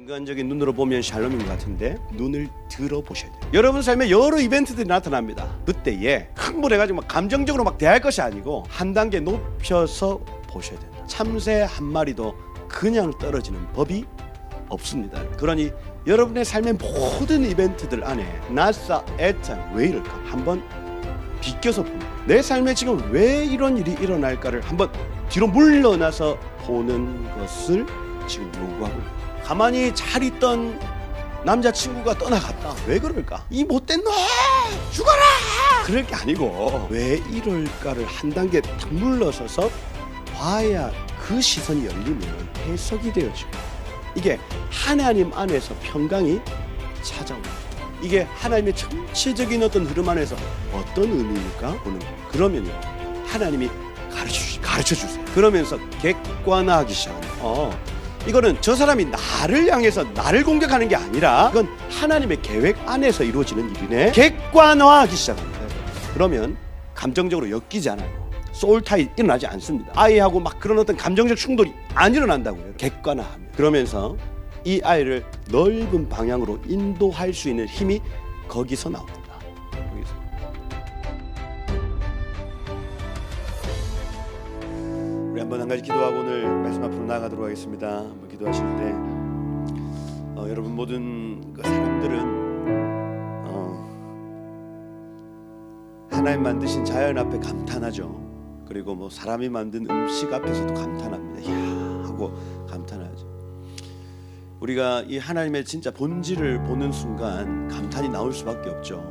인간적인 눈으로 보면 샬롬인 것 같은데 눈을 들어보셔야 돼요. 여러분 삶에 여러 이벤트들이 나타납니다. 그때에 흥분해가지고 막 감정적으로 막 대할 것이 아니고 한 단계 높여서 보셔야 된다. 참새 한 마리도 그냥 떨어지는 법이 없습니다. 그러니 여러분의 삶의 모든 이벤트들 안에 나사 애탄 왜 이럴까 한번 비껴서 보는 거예요. 내 삶에 지금 왜 이런 일이 일어날까를 한번 뒤로 물러나서 보는 것을 지금 요구하고 있어요. 가만히 잘 있던 남자친구가 떠나갔다. 왜 그럴까? 이 못된 놈 죽어라! 그럴 게 아니고 왜 이럴까를 한 단계 탁 물러서서 봐야 그 시선이 열리면 해석이 되어지고 이게 하나님 안에서 평강이 찾아옵니다. 이게 하나님의 전체적인 어떤 흐름 안에서 어떤 의미일까 보는 거예요. 그러면요 하나님이 가르쳐 주세요. 그러면서 객관화하기 시작합니다. 이거는 저 사람이 나를 향해서 나를 공격하는 게 아니라 이건 하나님의 계획 안에서 이루어지는 일이네. 객관화하기 시작합니다. 그러면 감정적으로 엮이지 않아요. 소울타이 일어나지 않습니다. 아이하고 막 그런 어떤 감정적 충돌이 안 일어난다고요. 객관화합니다. 그러면서 이 아이를 넓은 방향으로 인도할 수 있는 힘이 거기서 나옵니다. 거기서. 우리 한번 한 가지 기도하고 오늘 말씀 앞으로 나아가도록 하겠습니다. 한번 기도하시는데 여러분 모든 그 사람들은 하나님 만드신 자연 앞에 감탄하죠. 그리고 뭐 사람이 만든 음식 앞에서도 감탄합니다. 이야 하고 감탄하죠. 우리가 이 하나님의 진짜 본질을 보는 순간 감탄이 나올 수밖에 없죠.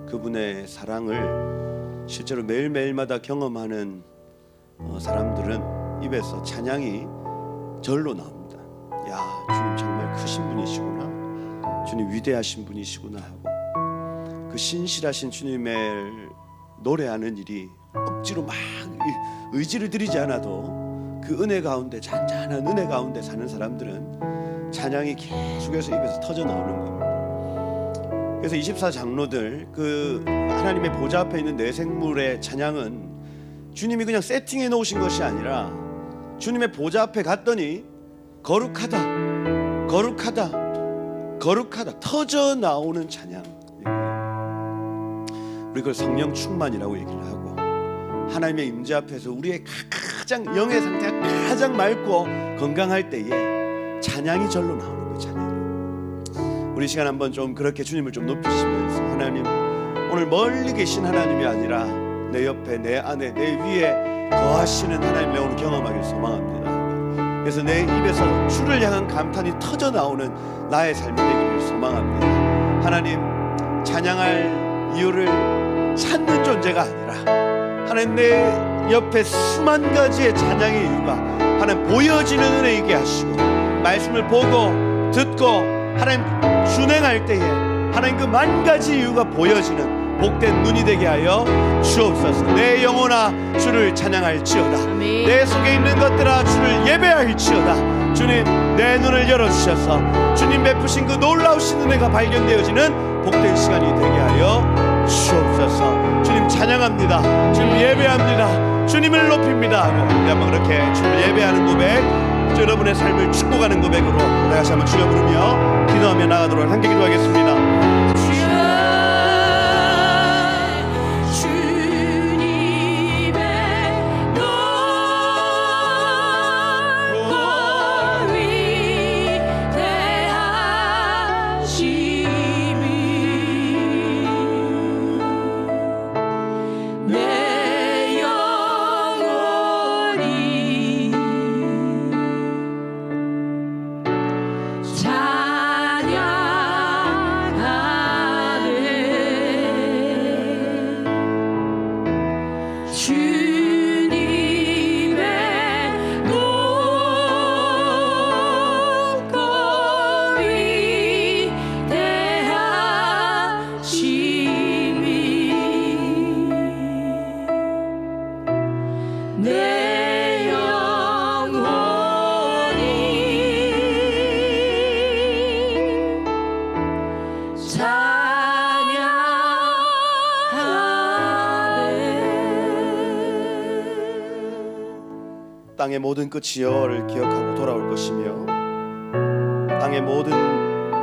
그분의 사랑을 실제로 매일매일마다 경험하는 사람들은 입에서 찬양이 절로 나옵니다. 야 주님 정말 크신 분이시구나, 주님 위대하신 분이시구나 하고 그 신실하신 주님을 노래하는 일이 억지로 막 의지를 들이지 않아도 그 은혜 가운데 잔잔한 은혜 가운데 사는 사람들은 찬양이 계속해서 입에서 터져 나오는 겁니다. 그래서 24장로들 그 하나님의 보좌 앞에 있는 네 생물의 찬양은 주님이 그냥 세팅해 놓으신 것이 아니라 주님의 보좌 앞에 갔더니 거룩하다 거룩하다 거룩하다 터져 나오는 찬양. 우리 그걸 성령 충만이라고 얘기를 하고 하나님의 임재 앞에서 우리의 가장 영의 상태가 가장 맑고 건강할 때에 찬양이 절로 나오는 거예요. 찬양이. 우리 시간 한번 좀 그렇게 주님을 좀 높이시면서 하나님 오늘 멀리 계신 하나님이 아니라 내 옆에 내 안에 내 위에 거하시는 하나님을 오늘 경험하길 소망합니다. 그래서 내 입에서 주를 향한 감탄이 터져 나오는 나의 삶이 되기를 소망합니다. 하나님 찬양할 이유를 찾는 존재가 아니라 하나님 내 옆에 수만 가지의 찬양의 이유가 하나님 보여지는 은혜 있게 하시고 말씀을 보고 듣고 하나님 준행할 때에 하나님 그 만 가지 이유가 보여지는 복된 눈이 되게 하여 주옵소서. 내 영혼아 주를 찬양할지어다. 아멘. 내 속에 있는 것들아 주를 예배할지어다. 주님 내 눈을 열어주셔서 주님 베푸신 그 놀라우신 은혜가 발견되어지는 복된 시간이 되게 하여 주옵소서. 주님 찬양합니다. 주님 예배합니다. 주님을 높입니다 하고 우리 한번 그렇게 주를 예배하는 고백, 여러분의 삶을 축복하는 고백으로 다시 한번 주여 부르며 기도하며 나가도록 함께 기도하겠습니다. 땅의 모든 끝이여를 기억하고 돌아올 것이며 땅의 세상의 모든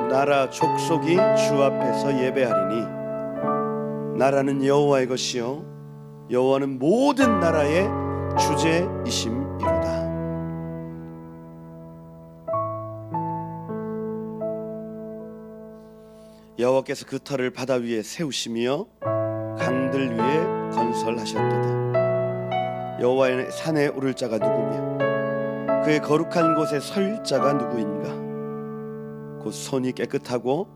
나라 족속이 주 앞에서 예배하리니 나라는 여호와의 것이요 여호와는 모든 나라의 주제이심이로다. 여호와께서 그 터를 바다 위에 세우시며 강들 위에 건설하셨도다. 여호와의 산에 오를 자가 누구며 그의 거룩한 곳에 설 자가 누구인가? 곧 손이 깨끗하고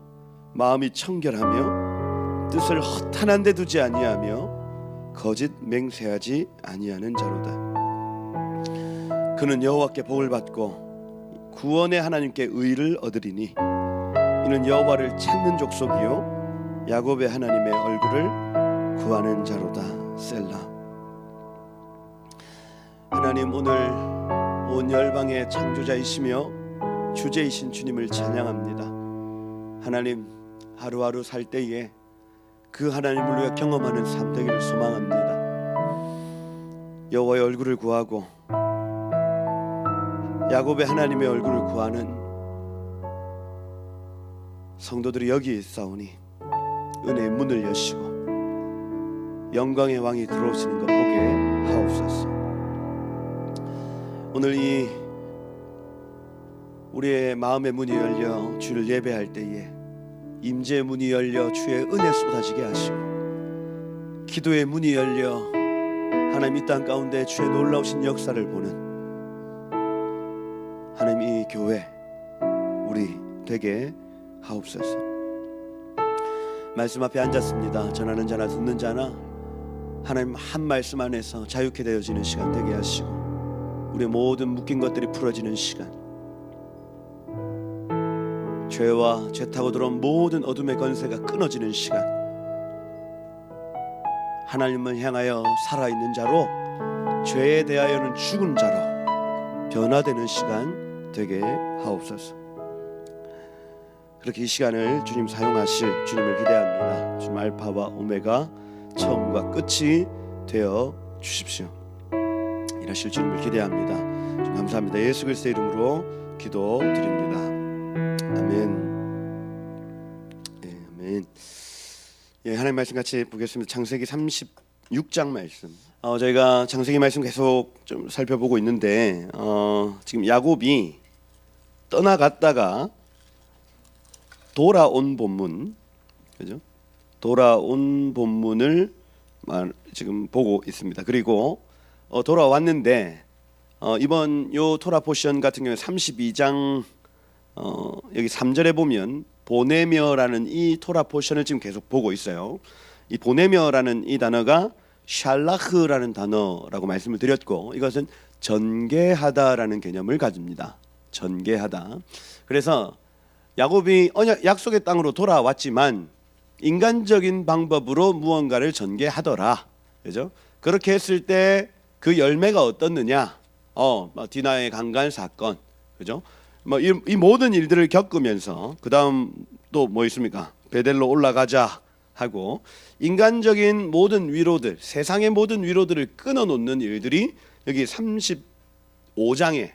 마음이 청결하며 뜻을 허탄한 데 두지 아니하며 거짓 맹세하지 아니하는 자로다. 그는 여호와께 복을 받고 구원의 하나님께 의를 얻으리니 이는 여호와를 찾는 족속이요 야곱의 하나님의 얼굴을 구하는 자로다. 셀라. 하나님, 오늘 온 열방의 창조자이시며 주제이신 주님을 찬양합니다. 하나님, 하루하루 살 때에 그 하나님을 위해 경험하는 삶 되기를 소망합니다. 여호와의 얼굴을 구하고 야곱의 하나님의 얼굴을 구하는 성도들이 여기 있사오니 은혜의 문을 여시고 영광의 왕이 들어오시는 것 보게 하옵소서. 오늘 이 우리의 마음의 문이 열려 주를 예배할 때에 임재의 문이 열려 주의 은혜 쏟아지게 하시고 기도의 문이 열려 하나님 이 땅 가운데 주의 놀라우신 역사를 보는 하나님 이 교회 우리 되게 하옵소서. 말씀 앞에 앉았습니다. 전하는 자나 듣는 자나 하나님 한 말씀 안에서 자유케 되어지는 시간 되게 하시고 우리의 모든 묶인 것들이 풀어지는 시간, 죄와 죄 타고 들어온 모든 어둠의 권세가 끊어지는 시간, 하나님을 향하여 살아있는 자로 죄에 대하여는 죽은 자로 변화되는 시간 되게 하옵소서. 그렇게 이 시간을 주님 사용하실 주님을 기대합니다. 주님 알파와 오메가 처음과 끝이 되어 주십시오. 일하실 주님을 기대합니다. 좀 감사합니다. 예수 그리스도의 이름으로 기도드립니다. 아멘. 네, 아멘. 예, 하나님 말씀 같이 보겠습니다. 창세기 36장 말씀. 저희가 창세기 말씀 계속 좀 살펴보고 있는데 지금 야곱이 떠나갔다가 돌아온 본문, 그죠? 돌아온 본문을 지금 보고 있습니다. 그리고 돌아왔는데 이번 요 토라 포션 같은 경우에 32장 여기 3절에 보면 보내며라는 이 토라 포션을 지금 계속 보고 있어요. 이 보내며라는 이 단어가 샬라흐라는 단어라고 말씀을 드렸고 이것은 전개하다라는 개념을 가집니다. 전개하다. 그래서 야곱이 약속의 땅으로 돌아왔지만 인간적인 방법으로 무언가를 전개하더라. 그죠? 그렇게 했을 때 그 열매가 어떻느냐? 디나의 강간 사건. 그죠? 이 모든 일들을 겪으면서 그다음 또 뭐 있습니까? 베델로 올라가자 하고 인간적인 모든 위로들, 세상의 모든 위로들을 끊어 놓는 일들이 여기 35장에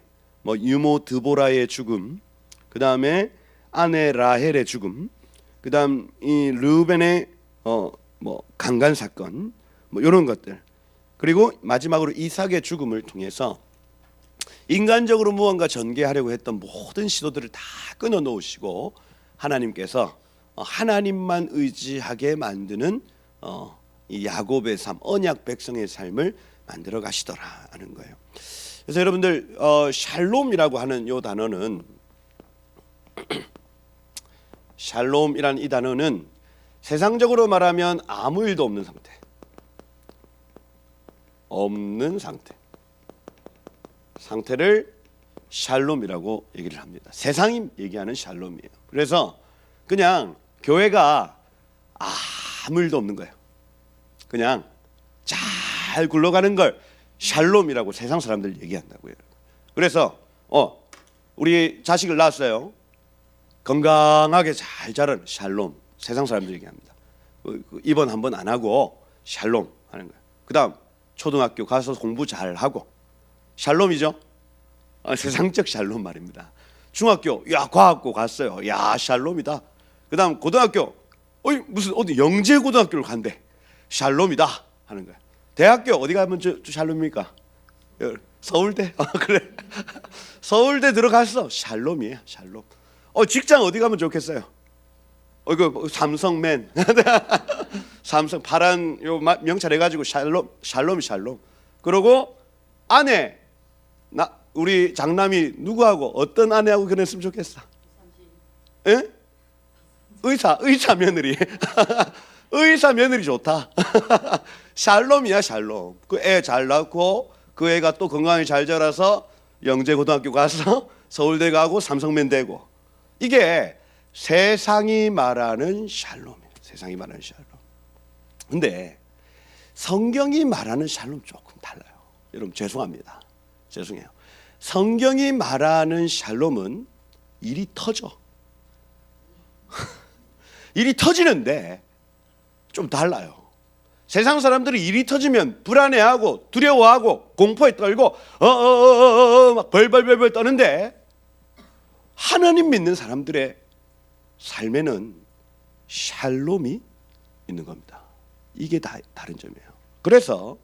유모 드보라의 죽음, 그다음에 아내 라헬의 죽음, 그다음 이 르우벤의 강간 사건, 이런 것들, 그리고 마지막으로 이삭의 죽음을 통해서 인간적으로 무언가 전개하려고 했던 모든 시도들을 다 끊어 놓으시고 하나님께서 하나님만 의지하게 만드는 이 야곱의 삶, 언약 백성의 삶을 만들어 가시더라는 거예요. 그래서 여러분들 샬롬이라고 하는 이 단어는 샬롬이라는 이 단어는 세상적으로 말하면 아무 일도 없는 상태, 없는 상태를 샬롬이라고 얘기를 합니다. 세상이 얘기하는 샬롬이에요. 그래서 그냥 교회가 아무 일도 없는 거예요. 그냥 잘 굴러가는 걸 샬롬이라고 세상 사람들 얘기한다고요. 그래서 우리 자식을 낳았어요. 건강하게 잘 자란 샬롬, 세상 사람들 얘기합니다. 입원 한 번 안 하고 샬롬 하는 거예요. 그다음 초등학교 가서 공부 잘 하고 샬롬이죠. 세상적 샬롬 말입니다. 중학교, 야 과학고 갔어요. 야 샬롬이다. 그다음 고등학교, 무슨 어디 영재고등학교를 간대. 샬롬이다 하는 거야. 대학교 어디 가면 저 샬롬입니까? 서울대. 그래. 서울대 들어갔어. 샬롬이에요. 샬롬. 직장 어디 가면 좋겠어요? 이거 삼성맨. 삼성 파란 요 명찰 해가지고 샬롬. 그리고 아내, 우리 장남이 누구하고 어떤 아내하고 결혼했으면 좋겠어? 예? 의사 며느리. 의사 며느리 좋다. 샬롬이야 샬롬. 그 애 잘 낳고 그 애가 또 건강히 잘 자라서 영재고등학교 가서 서울대 가고 삼성맨 되고. 이게 세상이 말하는 샬롬이에요. 세상이 말하는 샬롬. 근데 성경이 말하는 샬롬 조금 달라요. 여러분 죄송합니다. 죄송해요. 성경이 말하는 샬롬은 일이 터져. 일이 터지는데 좀 달라요. 세상 사람들이 일이 터지면 불안해하고 두려워하고 공포에 떨고 막 벌벌벌 떠는데 하나님 믿는 사람들의 삶에는 샬롬이 있는 겁니다. 이게 다 다른 점이에요. 그래서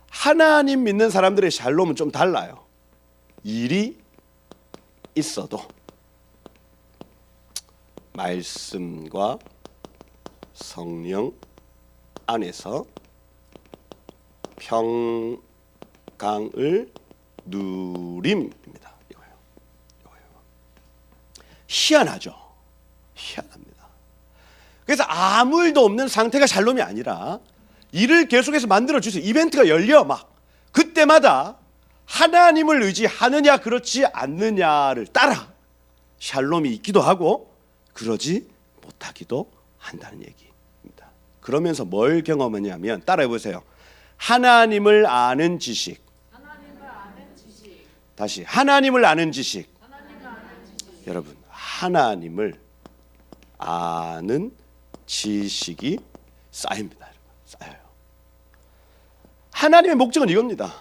하나님 믿는 사람들의 샬롬은 좀 달라요. 일이 있어도 말씀과 성령 안에서 평강을 누림입니다. 이거예요. 희한하죠. 희한합니다. 그래서 아무 일도 없는 상태가 샬롬이 아니라 일을 계속해서 만들어 주세요. 이벤트가 열려 막 그때마다 하나님을 의지하느냐 그렇지 않느냐를 따라 샬롬이 있기도 하고 그러지 못하기도 한다는 얘기입니다. 그러면서 뭘 경험하냐면 따라해 보세요. 하나님을 아는 지식. 다시 하나님을 아는 지식. 여러분 하나님을 아는 지식이 쌓입니다. 쌓여요. 하나님의 목적은 이겁니다.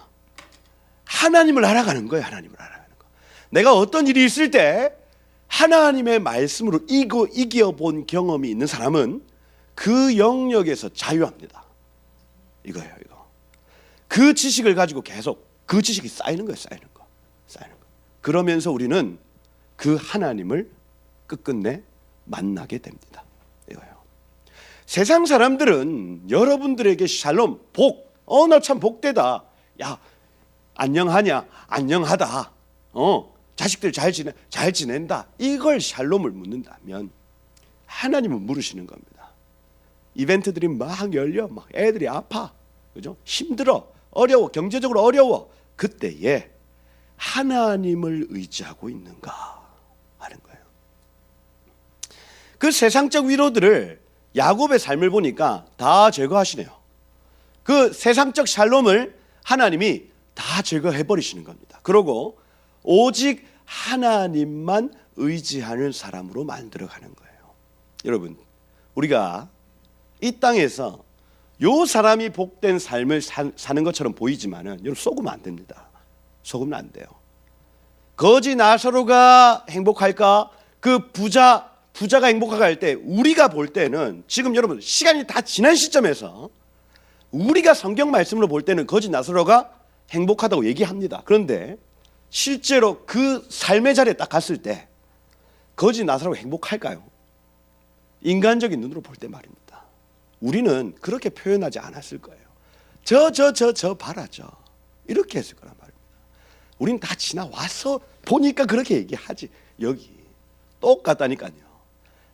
하나님을 알아가는 거예요. 하나님을 알아가는 거. 내가 어떤 일이 있을 때 하나님의 말씀으로 이겨본 경험이 있는 사람은 그 영역에서 자유합니다. 이거예요. 이거. 그 지식을 가지고 계속 그 지식이 쌓이는 거예요. 쌓이는 거. 그러면서 우리는 그 하나님을 끝끝내 만나게 됩니다. 이거예요. 세상 사람들은 여러분들에게 샬롬, 복, 나 참 복되다. 야, 안녕하냐? 안녕하다. 자식들 잘 지낸다. 이걸 샬롬을 묻는다면 하나님은 물으시는 겁니다. 이벤트들이 막 열려, 막 애들이 아파, 그죠? 힘들어, 어려워, 경제적으로 어려워. 그때에 하나님을 의지하고 있는가 하는 거예요. 그 세상적 위로들을 야곱의 삶을 보니까 다 제거하시네요. 그 세상적 샬롬을 하나님이 다 제거해 버리시는 겁니다. 그러고 오직 하나님만 의지하는 사람으로 만들어가는 거예요. 여러분, 우리가 이 땅에서 요 사람이 복된 삶을 사는 것처럼 보이지만은 여러분 속으면 안 됩니다. 속으면 안 돼요. 거지 나사로가 행복할까? 그 부자가 행복할까 할 때 우리가 볼 때는 지금 여러분 시간이 다 지난 시점에서 우리가 성경 말씀으로 볼 때는 거지 나사로가 행복하다고 얘기합니다. 그런데 실제로 그 삶의 자리에 딱 갔을 때 거지 나사로가 행복할까요? 인간적인 눈으로 볼 때 말입니다. 우리는 그렇게 표현하지 않았을 거예요. 저 봐라 저 이렇게 했을 거란 말입니다. 우리는 다 지나와서 보니까 그렇게 얘기하지. 여기 똑같다니까요.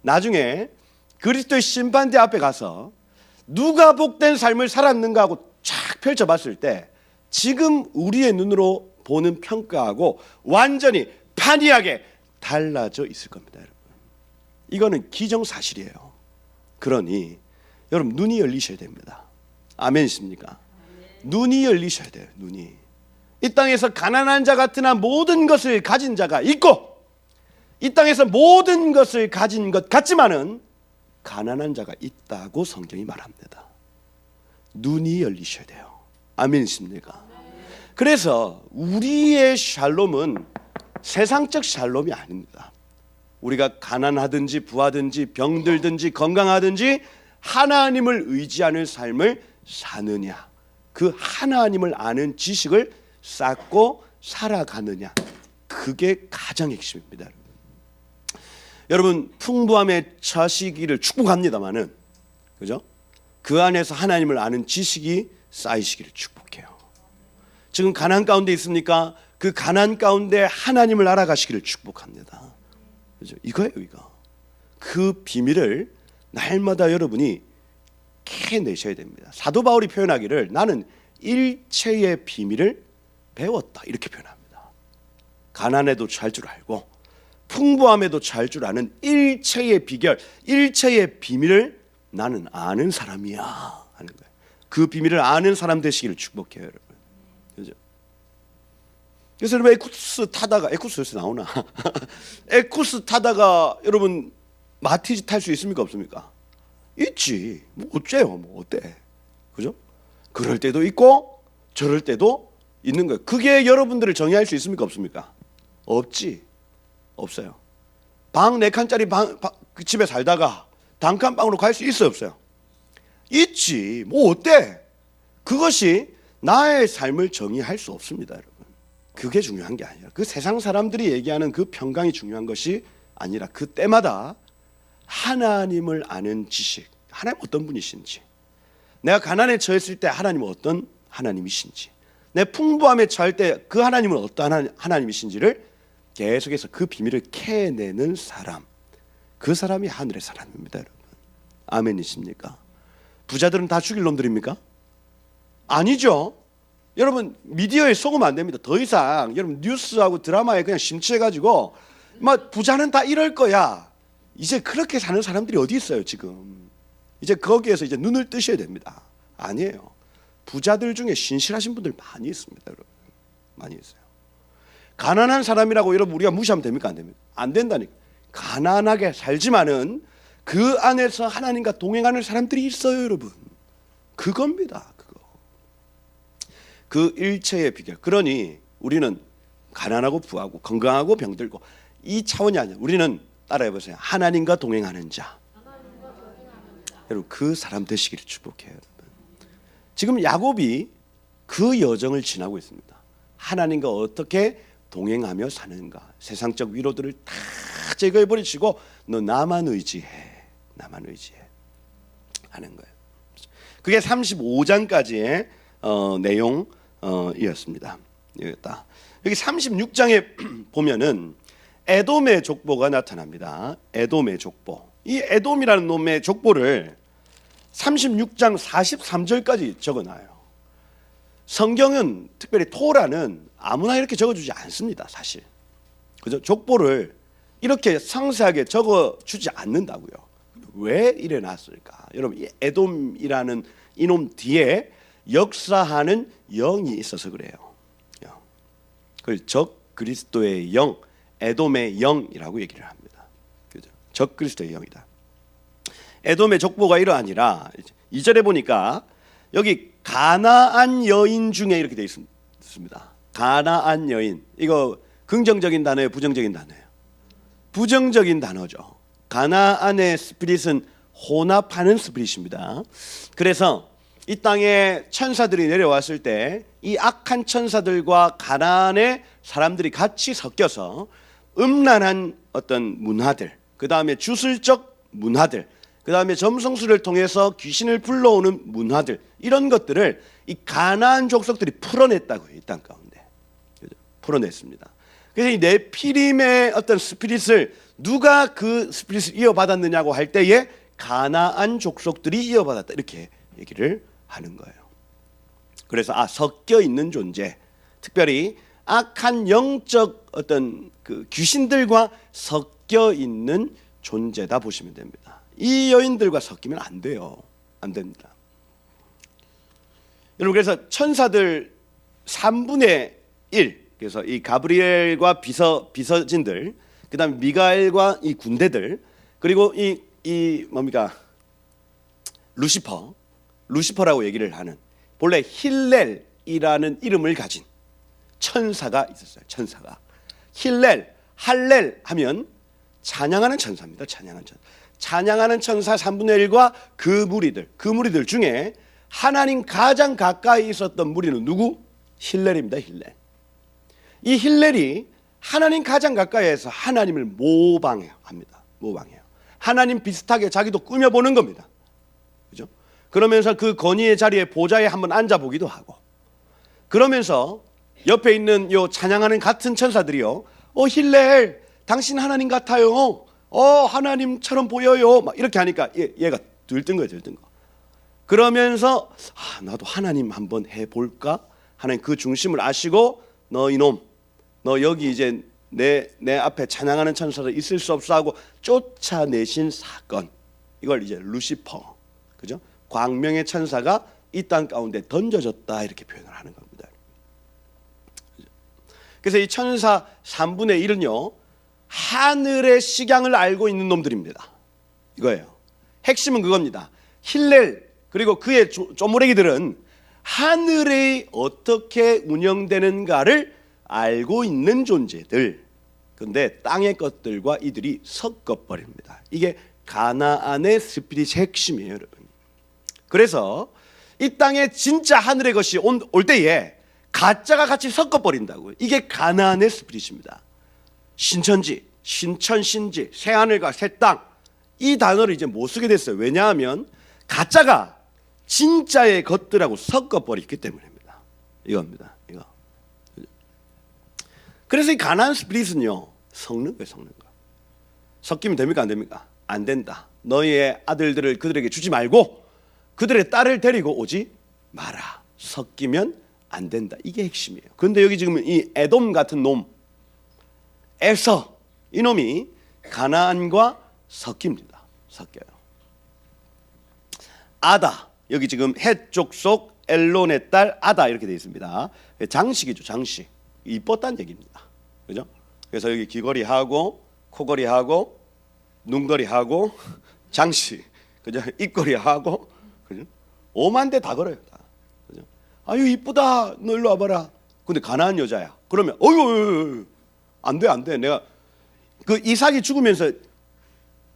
나중에 그리스도의 심판대 앞에 가서 누가 복된 삶을 살았는가 하고 쫙 펼쳐봤을 때 지금 우리의 눈으로 보는 평가하고 완전히 판이하게 달라져 있을 겁니다. 여러분. 이거는 기정사실이에요. 그러니 여러분 눈이 열리셔야 됩니다. 아멘이십니까? 눈이 열리셔야 돼요. 눈이. 이 땅에서 가난한 자 같으나 모든 것을 가진 자가 있고 이 땅에서 모든 것을 가진 것 같지만은 가난한 자가 있다고 성경이 말합니다. 눈이 열리셔야 돼요. 아멘이십니까? 그래서 우리의 샬롬은 세상적 샬롬이 아닙니다. 우리가 가난하든지 부하든지 병들든지 건강하든지 하나님을 의지하는 삶을 사느냐, 그 하나님을 아는 지식을 쌓고 살아가느냐, 그게 가장 핵심입니다. 여러분, 풍부함에 처하시기를 축복합니다마는, 그죠? 그 안에서 하나님을 아는 지식이 쌓이시기를 축복해요. 지금 가난 가운데 있습니까? 그 가난 가운데 하나님을 알아가시기를 축복합니다. 그죠? 이거예요, 이거. 그 비밀을 날마다 여러분이 캐내셔야 됩니다. 사도 바울이 표현하기를 나는 일체의 비밀을 배웠다, 이렇게 표현합니다. 가난에도 처할 줄 알고 풍부함에도 처할 줄 아는 일체의 비결, 일체의 비밀을 나는 아는 사람이야 하는 거예요. 그 비밀을 아는 사람 되시기를 축복해요, 여러분. 그죠? 그래서 여러분, 에쿠스에서 나오나? 에쿠스 타다가 여러분 마티즈 탈 수 있습니까, 없습니까? 있지. 뭐 어째요? 뭐 어때? 그죠? 그럴 때도 있고 저럴 때도 있는 거예요. 그게 여러분들을 정의할 수 있습니까, 없습니까? 없지. 없어요. 방 4칸짜리 그 집에 살다가 단칸방으로 갈 수 있어요, 없어요? 있지. 뭐 어때? 그것이 나의 삶을 정의할 수 없습니다, 여러분. 그게 중요한 게 아니라, 그 세상 사람들이 얘기하는 그 평강이 중요한 것이 아니라, 그 때마다 하나님을 아는 지식, 하나님 어떤 분이신지, 내가 가난에 처했을 때 하나님은 어떤 하나님이신지, 내 풍부함에 처할 때 그 하나님은 어떤 하나님이신지를 계속해서 그 비밀을 캐내는 사람, 그 사람이 하늘의 사람입니다, 여러분. 아멘이십니까? 부자들은 다 죽일 놈들입니까? 아니죠. 여러분, 미디어에 속으면 안 됩니다. 더 이상 여러분 뉴스하고 드라마에 그냥 심취해가지고 막 부자는 다 이럴 거야, 이제 그렇게 사는 사람들이 어디 있어요 지금. 이제 거기에서 이제 눈을 뜨셔야 됩니다. 아니에요. 부자들 중에 신실하신 분들 많이 있습니다, 여러분. 많이 있어요. 가난한 사람이라고 여러분 우리가 무시하면 됩니까, 안 됩니까? 안 된다니까. 가난하게 살지만은 그 안에서 하나님과 동행하는 사람들이 있어요, 여러분. 그겁니다, 그거. 그 일체의 비결. 그러니 우리는 가난하고 부하고 건강하고 병들고 이 차원이 아니야. 우리는 따라해보세요. 하나님과 동행하는 자. 여러분, 그 사람 되시기를 축복해요, 여러분. 지금 야곱이 그 여정을 지나고 있습니다. 하나님과 어떻게 동행하며 사는가. 세상적 위로들을 다 제거해버리시고 너 나만 의지해, 나만 의지해 하는 거예요. 그게 35장까지의 내용이었습니다. 여기 36장에 보면은 에돔의 족보가 나타납니다. 에돔의 족보. 이 에돔이라는 놈의 족보를 36장 43절까지 적어놔요. 성경은, 특별히 토라는 아무나 이렇게 적어주지 않습니다, 사실. 그죠? 족보를 이렇게 상세하게 적어주지 않는다고요. 왜 이래 놨을까? 여러분, 이 에돔이라는 이놈 뒤에 역사하는 영이 있어서 그래요. 그걸 적 그리스도의 영, 에돔의 영이라고 얘기를 합니다. 그죠? 적 그리스도의 영이다. 에돔의 족보가 이러하니라. 2절에 보니까 여기 가나안 여인 중에 이렇게 되어 있습니다. 가나안 여인. 이거 긍정적인 단어예요, 부정적인 단어예요? 부정적인 단어죠. 가나안의 스피릿은 혼합하는 스피릿입니다. 그래서 이 땅에 천사들이 내려왔을 때 이 악한 천사들과 가나안의 사람들이 같이 섞여서 음란한 어떤 문화들, 그 다음에 주술적 문화들, 그 다음에 점성술을 통해서 귀신을 불러오는 문화들, 이런 것들을 이 가나안 족속들이 풀어냈다고요. 이 땅 가운데 풀어냈습니다. 그래서 이 네피림의 어떤 스피릿을 누가 그 스피릿을 이어받았느냐고 할 때에 가나안 족속들이 이어받았다, 이렇게 얘기를 하는 거예요. 그래서 섞여 있는 존재, 특별히 악한 영적 어떤 그 귀신들과 섞여 있는 존재다 보시면 됩니다. 이 여인들과 섞이면 안 돼요. 안 됩니다. 여러분, 그래서 천사들 3분의 1, 그래서 이 가브리엘과 비서진들, 그다음에 미가엘과 이 군대들, 그리고 이 뭡니까? 루시퍼라고 얘기를 하는, 본래 힐렐이라는 이름을 가진 천사가 있었어요. 힐렐, 할렐 하면 찬양하는 천사입니다. 찬양하는 천사. 찬양하는 천사 3분의 1과 그 무리들 중에 하나님 가장 가까이 있었던 무리는 누구? 힐렐입니다. 힐렐. 이 힐렐이 하나님 가장 가까이에서 하나님을 모방해요. 합니다. 모방해요. 하나님 비슷하게 자기도 꾸며보는 겁니다. 그죠? 그러면서 그 건의의 자리에 보좌에 한번 앉아보기도 하고, 그러면서 옆에 있는 요 찬양하는 같은 천사들이요, 힐렐, 당신 하나님 같아요. 하나님처럼 보여요. 막 이렇게 하니까 얘가 들뜬 거예요. 들뜬 거. 그러면서 나도 하나님 한번 해볼까? 하나님 그 중심을 아시고, 너 이놈, 너 여기 이제 내 앞에 찬양하는 천사들 있을 수 없어 하고 쫓아내신 사건, 이걸 이제 루시퍼, 그죠? 광명의 천사가 이 땅 가운데 던져졌다, 이렇게 표현을 하는 겁니다. 그래서 이 천사 3분의 1은요 하늘의 식양을 알고 있는 놈들입니다. 이거예요. 핵심은 그겁니다. 힐렐 그리고 그의 쪼무레기들은 하늘이 어떻게 운영되는가를 알고 있는 존재들. 그런데 땅의 것들과 이들이 섞어버립니다. 이게 가나안의 스피릿의 핵심이에요, 여러분. 그래서 이 땅에 진짜 하늘의 것이 올 때에 가짜가 같이 섞어버린다고요. 이게 가나안의 스피릿입니다. 신천지, 신천신지, 새하늘과 새 땅, 이 단어를 이제 못 쓰게 됐어요. 왜냐하면 가짜가 진짜의 것들하고 섞어버렸기 때문입니다. 이겁니다. 이거. 그래서 이 가나안 스피릿은요 섞는 거예요. 섞는 거. 섞이면 됩니까? 안 됩니까? 안 된다. 너희의 아들들을 그들에게 주지 말고 그들의 딸을 데리고 오지 마라. 섞이면 안 된다. 이게 핵심이에요. 그런데 여기 지금 이 에돔 같은 놈, 에서, 이놈이 가나안과 섞입니다. 섞여요. 아다, 여기 지금 헷 족속 엘론의 딸 아다 이렇게 되어 있습니다. 장식이죠. 장식. 이뻤다는 얘기입니다. 그죠? 그래서 여기 귀걸이하고 코걸이하고 눈걸이하고 장식, 그죠? 입걸이하고, 그죠? 5만 대 다 걸어요. 다. 그죠? 아유 이쁘다. 너 일로 와봐라. 근데 가나안 여자야. 그러면 어유 안 돼, 안 돼. 내가 그 이삭이 죽으면서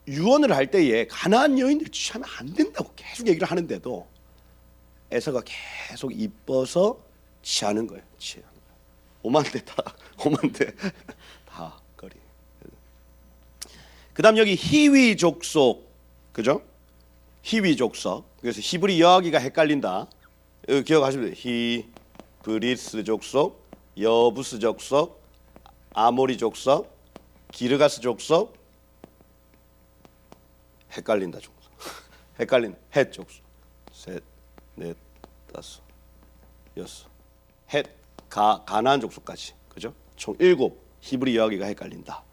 유언을 할 때에 가나안 여인들 취하면 안 된다고 계속 얘기를 하는데도 에서가 계속 이뻐서 취하는 거예요. 취하는 거예요. 5만 대 다, 5만 대 다 거리. 그다음 여기 히위 족속, 그죠? 히위 족속. 그래서 히브리 여하기가 헷갈린다. 기억하시면 돼요. 히브리스 족속, 여부스 족속, 아모리 족속, 기르가스 족속, 헷갈린다 족속. 헷갈린 헷 족속. 셋, 넷, 다섯, 여섯. 헷 가나안 족속까지. 그죠? 총 7 히브리 여하기가 헷갈린다.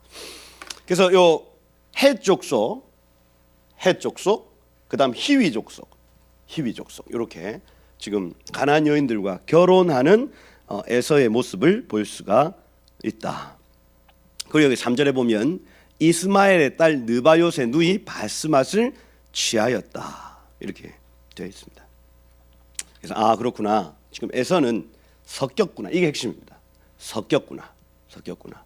그래서 요 헷 족속, 헷 족속, 그다음 히위 족속, 히위 족속. 이렇게 지금 가나안 여인들과 결혼하는 에서의 모습을 볼 수가 있다. 그리고 여기 3절에 보면 이스마엘의 딸 느바요의 누이 바스맛을 취하였다. 이렇게 되어 있습니다. 그래서 그렇구나. 지금 에서는 섞였구나. 이게 핵심입니다. 섞였구나. 섞였구나.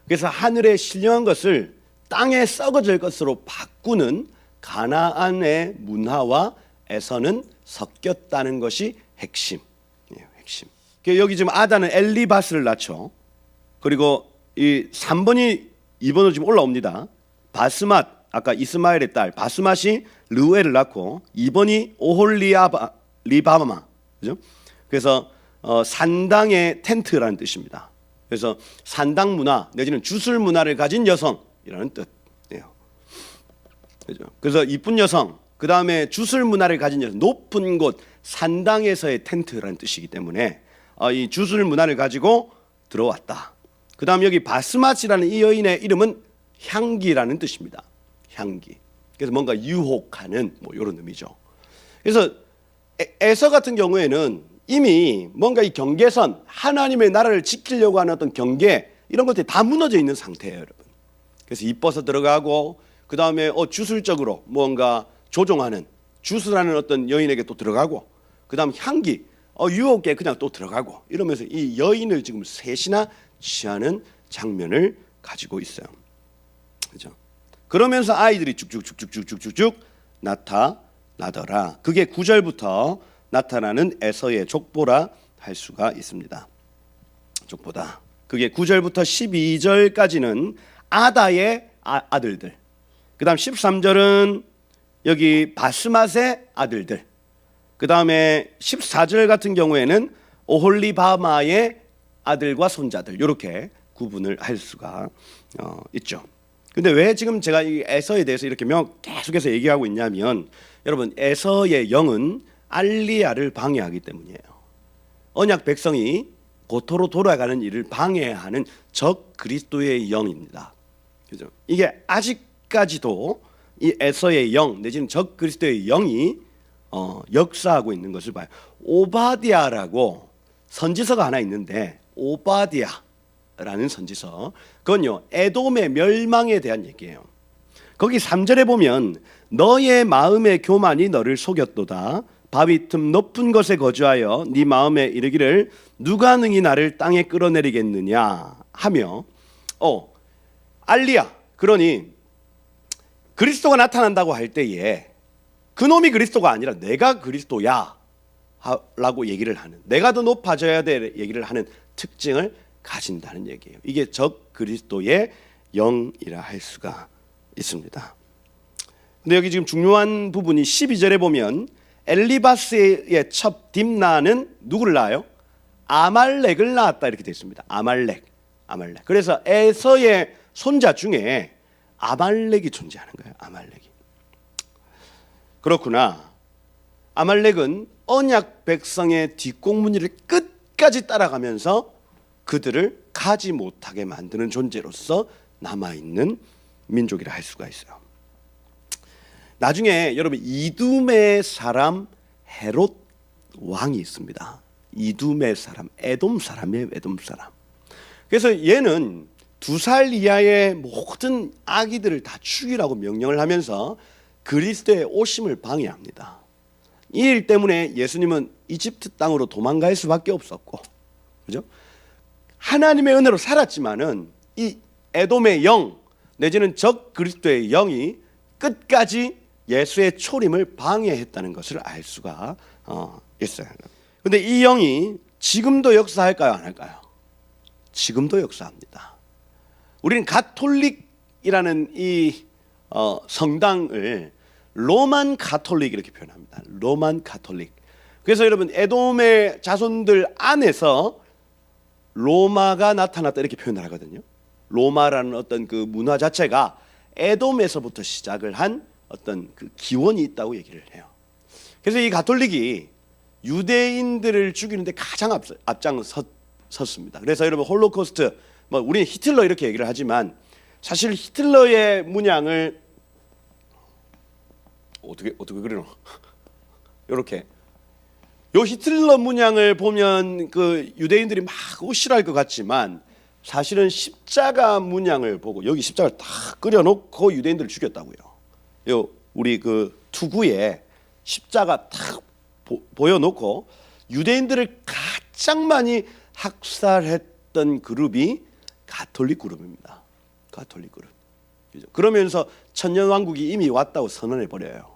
그래서 하늘에 신령한 것을 땅에 썩어질 것으로 바꾸는 가나안의 문화와 에서는 섞였다는 것이 핵심이에요. 핵심. 여기 지금 아다는 엘리바스를 낳죠. 그리고 이 3번이 2번으로 지금 올라옵니다. 바스맛, 아까 이스마엘의 딸 바스맛이 르우엘을 낳고 2번이 오홀리바마, 그죠? 그래서 산당의 텐트라는 뜻입니다. 그래서 산당 문화 내지는 주술 문화를 가진 여성이라는 뜻이에요. 그죠? 그래서 이쁜 여성, 그 다음에 주술 문화를 가진 여성, 높은 곳 산당에서의 텐트라는 뜻이기 때문에 이 주술 문화를 가지고 들어왔다. 그 다음 여기 바스맛이라는 이 여인의 이름은 향기라는 뜻입니다. 향기. 그래서 뭔가 유혹하는 뭐 이런 의미죠. 그래서 에서 같은 경우에는 이미 뭔가 이 경계선, 하나님의 나라를 지키려고 하는 어떤 경계, 이런 것들이 다 무너져 있는 상태예요, 여러분. 그래서 이뻐서 들어가고, 그 다음에 주술적으로 뭔가 조종하는, 주술하는 어떤 여인에게 또 들어가고, 그 다음 향기, 유혹에 그냥 또 들어가고, 이러면서 이 여인을 지금 셋이나 취하는 장면을 가지고 있어요. 그죠? 그러면서 아이들이 쭉쭉쭉쭉쭉쭉쭉 나타나더라. 그게 9절부터 나타나는 에서의 족보라 할 수가 있습니다. 족보다. 그게 9절부터 12절까지는 아다의 아들들. 그 다음 13절은 여기 바스맛의 아들들. 그 다음에 14절 같은 경우에는 오홀리바마의 아들과 손자들. 이렇게 구분을 할 수가 있죠. 근데 왜 지금 제가 이 에서에 대해서 이렇게 계속해서 얘기하고 있냐면, 여러분, 에서의 영은 알리야를 방해하기 때문이에요. 언약 백성이 고토로 돌아가는 일을 방해하는 적 그리스도의 영입니다. 그죠? 이게 아직까지도 이 에서의 영 내지는 적 그리스도의 영이 역사하고 있는 것을 봐요. 오바디아라고 선지서가 하나 있는데, 오바디아라는 선지서, 그건요 에돔의 멸망에 대한 얘기예요. 거기 3절에 보면 너의 마음의 교만이 너를 속였도다. 바위 틈 높은 곳에 거주하여 네 마음에 이르기를 누가 능히 나를 땅에 끌어내리겠느냐 하며, 알리야, 그러니 그리스도가 나타난다고 할 때에 그놈이 그리스도가 아니라 내가 그리스도야 라고 얘기를 하는, 내가 더 높아져야 될 얘기를 하는 특징을 가진다는 얘기예요. 이게 적 그리스도의 영이라 할 수가 있습니다. 근데 여기 지금 중요한 부분이 12절에 보면 엘리바스의 첩 딥나는 누구를 낳아요? 아말렉을 낳았다 이렇게 되어 있습니다. 아말렉. 그래서 에서의 손자 중에 아말렉이 존재하는 거예요. 아말렉이. 그렇구나. 아말렉은 언약 백성의 뒷공무니를 끝까지 따라가면서 그들을 가지 못하게 만드는 존재로서 남아있는 민족이라 할 수가 있어요. 나중에 여러분 이둠의 사람 헤롯 왕이 있습니다. 이둠의 사람, 에돔 사람이에요. 에돔 사람. 그래서 얘는 2살 이하의 모든 아기들을 다 죽이라고 명령을 하면서 그리스도의 오심을 방해합니다. 이 일 때문에 예수님은 이집트 땅으로 도망갈 수밖에 없었고, 그죠? 하나님의 은혜로 살았지만은 이 에돔의 영 내지는 적 그리스도의 영이 끝까지 예수의 초림을 방해했다는 것을 알 수가 있어요. 그런데 이 영이 지금도 역사할까요, 안 할까요? 지금도 역사합니다. 우리는 가톨릭이라는 이 성당을 로만 가톨릭 이렇게 표현합니다. 로만 가톨릭. 그래서 여러분 에돔의 자손들 안에서 로마가 나타났다 이렇게 표현을 하거든요. 로마라는 어떤 그 문화 자체가 에돔에서부터 시작을 한 어떤 그 기원이 있다고 얘기를 해요. 그래서 이 가톨릭이 유대인들을 죽이는데 가장 앞장섰습니다. 그래서 여러분 홀로코스트, 뭐 우리는 히틀러 이렇게 얘기를 하지만 사실 히틀러의 문양을 어떻게 그리노? 이렇게 요 히틀러 문양을 보면 그 유대인들이 막 싫어할 것 같지만 사실은 십자가 문양을 보고 여기 십자가를 딱 그려놓고 유대인들을 죽였다고요. 요 우리 그 투구에 십자가 딱 보여놓고 유대인들을 가장 많이 학살했던 그룹이 가톨릭 그룹입니다. 가톨릭 그룹. 그러면서 천년왕국이 이미 왔다고 선언해 버려요.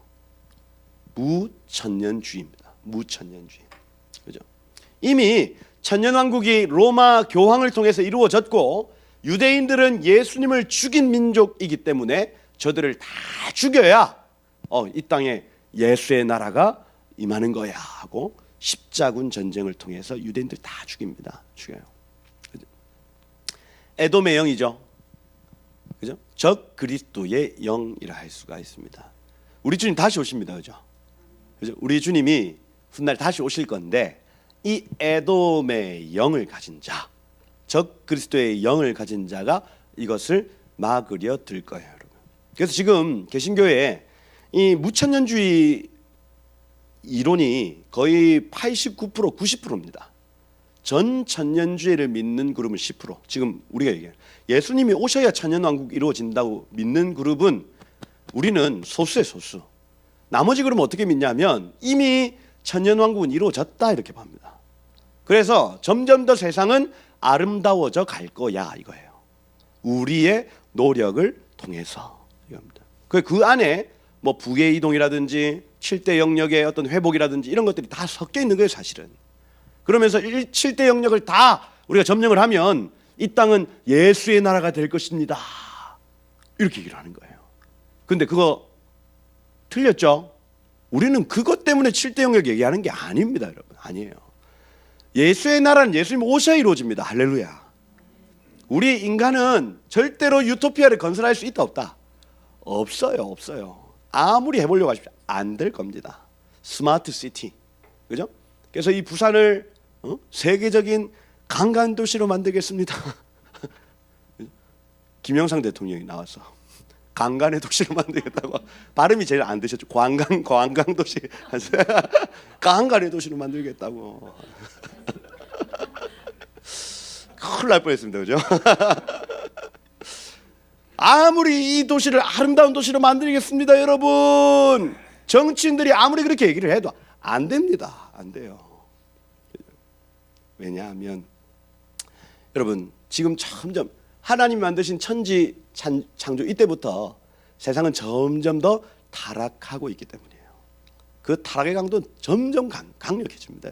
무천년주의입니다. 무천년주의. 그죠? 이미 천년왕국이 로마 교황을 통해서 이루어졌고 유대인들은 예수님을 죽인 민족이기 때문에 저들을 다 죽여야 이 땅에 예수의 나라가 임하는 거야 하고 십자군 전쟁을 통해서 유대인들 다 죽입니다. 죽여요. 그죠? 에돔의 영이죠. 그죠? 적 그리스도의 영이라 할 수가 있습니다. 우리 주님 다시 오십니다. 그죠? 그죠? 우리 주님이 훗날 다시 오실 건데 이 에돔의 영을 가진 자, 적 그리스도의 영을 가진 자가 이것을 막으려 들 거예요, 여러분. 그래서 지금 개신교에 이 무천년주의 이론이 거의 89%, 90%입니다. 전 천년주의를 믿는 그룹은 10%. 지금 우리가 얘기해요. 예수님이 오셔야 천년왕국이 이루어진다고 믿는 그룹은 우리는 소수의 소수. 나머지 그룹은 어떻게 믿냐면 이미 천년왕국은 이루어졌다 이렇게 봅니다. 그래서 점점 더 세상은 아름다워져 갈 거야 이거예요. 우리의 노력을 통해서 이겁니다. 그 안에 뭐 부의 이동이라든지 7대 영역의 어떤 회복이라든지 이런 것들이 다 섞여 있는 거예요, 사실은. 그러면서 7대 영역을 다 우리가 점령을 하면 이 땅은 예수의 나라가 될 것입니다. 이렇게 얘기를 하는 거예요. 근데 그거 틀렸죠? 우리는 그것 때문에 7대 영역 얘기하는 게 아닙니다, 여러분. 아니에요. 예수의 나라는 예수님 오셔야 이루어집니다. 할렐루야. 우리 인간은 절대로 유토피아를 건설할 수 있다 없다? 없어요. 아무리 해보려고 하십시오. 안 될 겁니다. 스마트 시티, 그죠? 그래서 이 부산을 세계적인 강간 도시로 만들겠습니다. 김영삼 대통령이 나와서 강간의 도시로 만들겠다고. 발음이 제일 안 되셨죠. 관광 도시. 강간의 도시로 만들겠다고. 큰일 날 뻔했습니다, 그죠? 아무리 이 도시를 아름다운 도시로 만들겠습니다, 여러분. 정치인들이 아무리 그렇게 얘기를 해도 안 됩니다. 안 돼요. 왜냐하면 여러분, 지금 점점 하나님이 만드신 천지 창조 이때부터 세상은 점점 더 타락하고 있기 때문이에요. 그 타락의 강도는 점점 강력해집니다.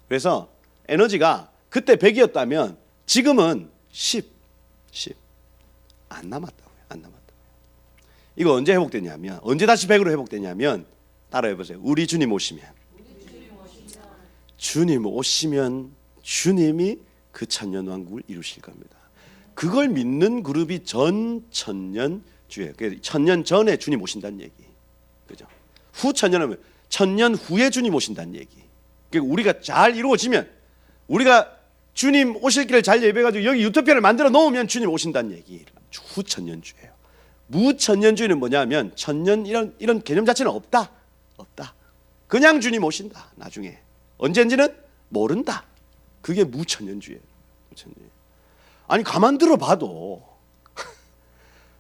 그래서 에너지가 그때 100이었다면 지금은 10 안 남았다고요. 안 남았다고요. 이거 언제 회복되냐면, 언제 다시 100으로 회복되냐면, 따라해 보세요. 우리 주님 오시면, 주님 오시면 주님이 그 천년 왕국을 이루실 겁니다. 그걸 믿는 그룹이 전 천년주예요. 천년 전에 주님 오신다는 얘기, 그죠? 후 천년하면 천년 후에 주님 오신다는 얘기. 그러니까 우리가 잘 이루어지면, 우리가 주님 오실 길을 잘 예배해가지고 여기 유토피아를 만들어 놓으면 주님 오신다는 얘기. 후천년주예요. 무천년주의는 뭐냐면 천년 이런 개념 자체는 없다. 그냥 주님 오신다. 나중에 언제인지는 모른다. 그게 무천년주의예요. 아니 가만 들어봐도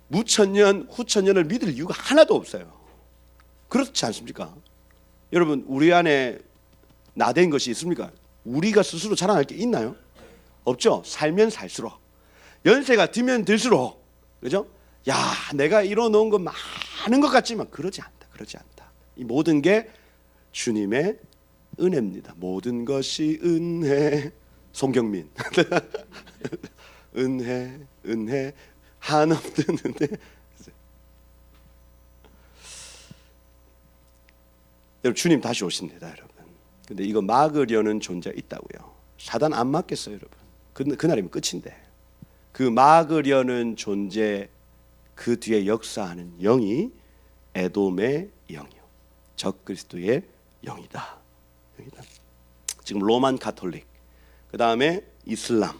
무천년, 후천년을 믿을 이유가 하나도 없어요. 그렇지 않습니까? 여러분, 우리 안에 나된 것이 있습니까? 우리가 스스로 자랑할 게 있나요? 없죠. 살면 살수록, 연세가 들면 들수록, 그죠? 야, 내가 이뤄놓은 거 많은 것 같지만 그러지 않다. 이 모든 게 주님의 은혜입니다. 모든 것이 은혜. 송경민. 은혜 한없는 은혜. 여러분, 주님 다시 오십니다, 여러분. 근데 이거 막으려는 존재가 있다고요. 사단 안 막겠어요, 여러분. 그날이면 끝인데. 그 막으려는 존재, 그 뒤에 역사하는 영이 에돔의 영이요, 적그리스도의 영이다. 지금 로만 가톨릭, 그 다음에 이슬람,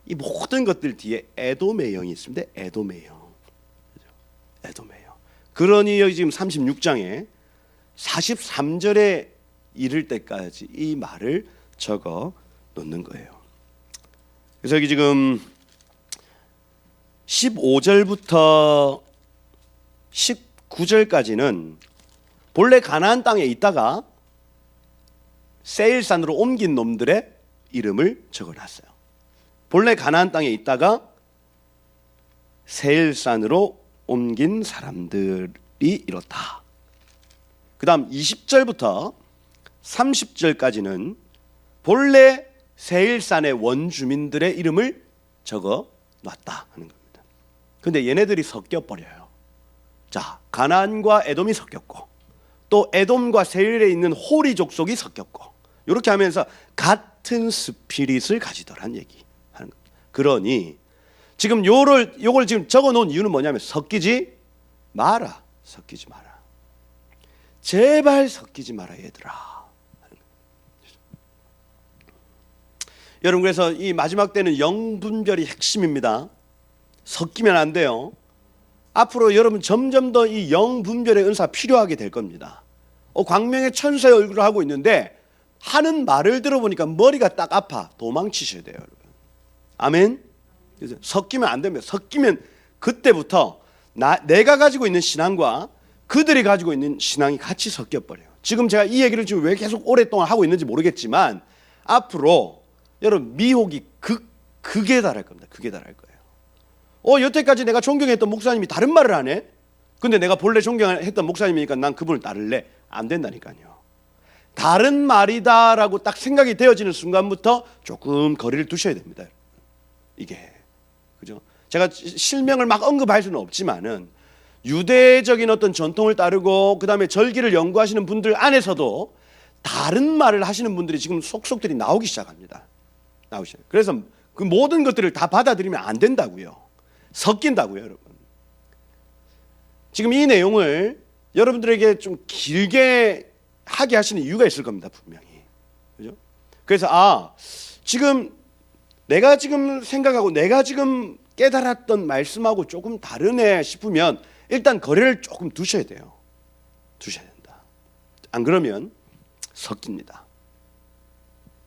이 모든 것들 뒤에 에돔의 영이 있습니다. 에돔의 영. 그러니 여기 지금 36장에 43절에 이를 때까지 이 말을 적어 놓는 거예요. 그래서 여기 지금 15절부터 19절까지는 본래 가나안 땅에 있다가 세일산으로 옮긴 놈들의 이름을 적어놨어요. 본래 가나안 땅에 있다가 세일산으로 옮긴 사람들이 이렇다. 그 다음 20절부터 30절까지는 본래 세일산의 원주민들의 이름을 적어놨다 하는 겁니다. 근데 얘네들이 섞여버려요. 자, 가나안과 에돔이 섞였고, 또 에돔과 세일에 있는 호리 족속이 섞였고, 이렇게 하면서 같은 스피릿을 가지더란 얘기 하는 겁니다. 그러니 지금 요걸 지금 적어놓은 이유는 뭐냐면 섞이지 마라. 제발 섞이지 마라, 얘들아. 여러분, 그래서 이 마지막 때는 영분별이 핵심입니다. 섞이면 안 돼요. 앞으로 여러분 점점 더 이 영분별의 은사가 필요하게 될 겁니다. 광명의 천사의 얼굴을 하고 있는데 하는 말을 들어보니까 머리가 딱 아파. 도망치셔야 돼요, 여러분. 아멘. 그래서 섞이면 안 됩니다. 섞이면 그때부터 내가 가지고 있는 신앙과 그들이 가지고 있는 신앙이 같이 섞여버려요. 지금 제가 이 얘기를 지금 왜 계속 오랫동안 하고 있는지 모르겠지만 앞으로 여러분 미혹이 극에 달할 겁니다. 극에 달할 거예요. 여태까지 내가 존경했던 목사님이 다른 말을 하네. 근데 내가 본래 존경했던 목사님이니까 난 그분을 따를래. 안 된다니까요. 다른 말이다라고 딱 생각이 되어지는 순간부터 조금 거리를 두셔야 됩니다. 이게 그죠? 제가 실명을 막 언급할 수는 없지만은 유대적인 어떤 전통을 따르고 그다음에 절기를 연구하시는 분들 안에서도 다른 말을 하시는 분들이 지금 속속들이 나오기 시작합니다. 그래서 그 모든 것들을 다 받아들이면 안 된다고요. 섞인다고요, 여러분. 지금 이 내용을 여러분들에게 좀 길게 하게 하시는 이유가 있을 겁니다, 분명히. 그죠? 그래서 지금 내가 지금 생각하고 내가 지금 깨달았던 말씀하고 조금 다르네 싶으면 일단 거리를 조금 두셔야 돼요. 두셔야 된다. 안 그러면 섞입니다.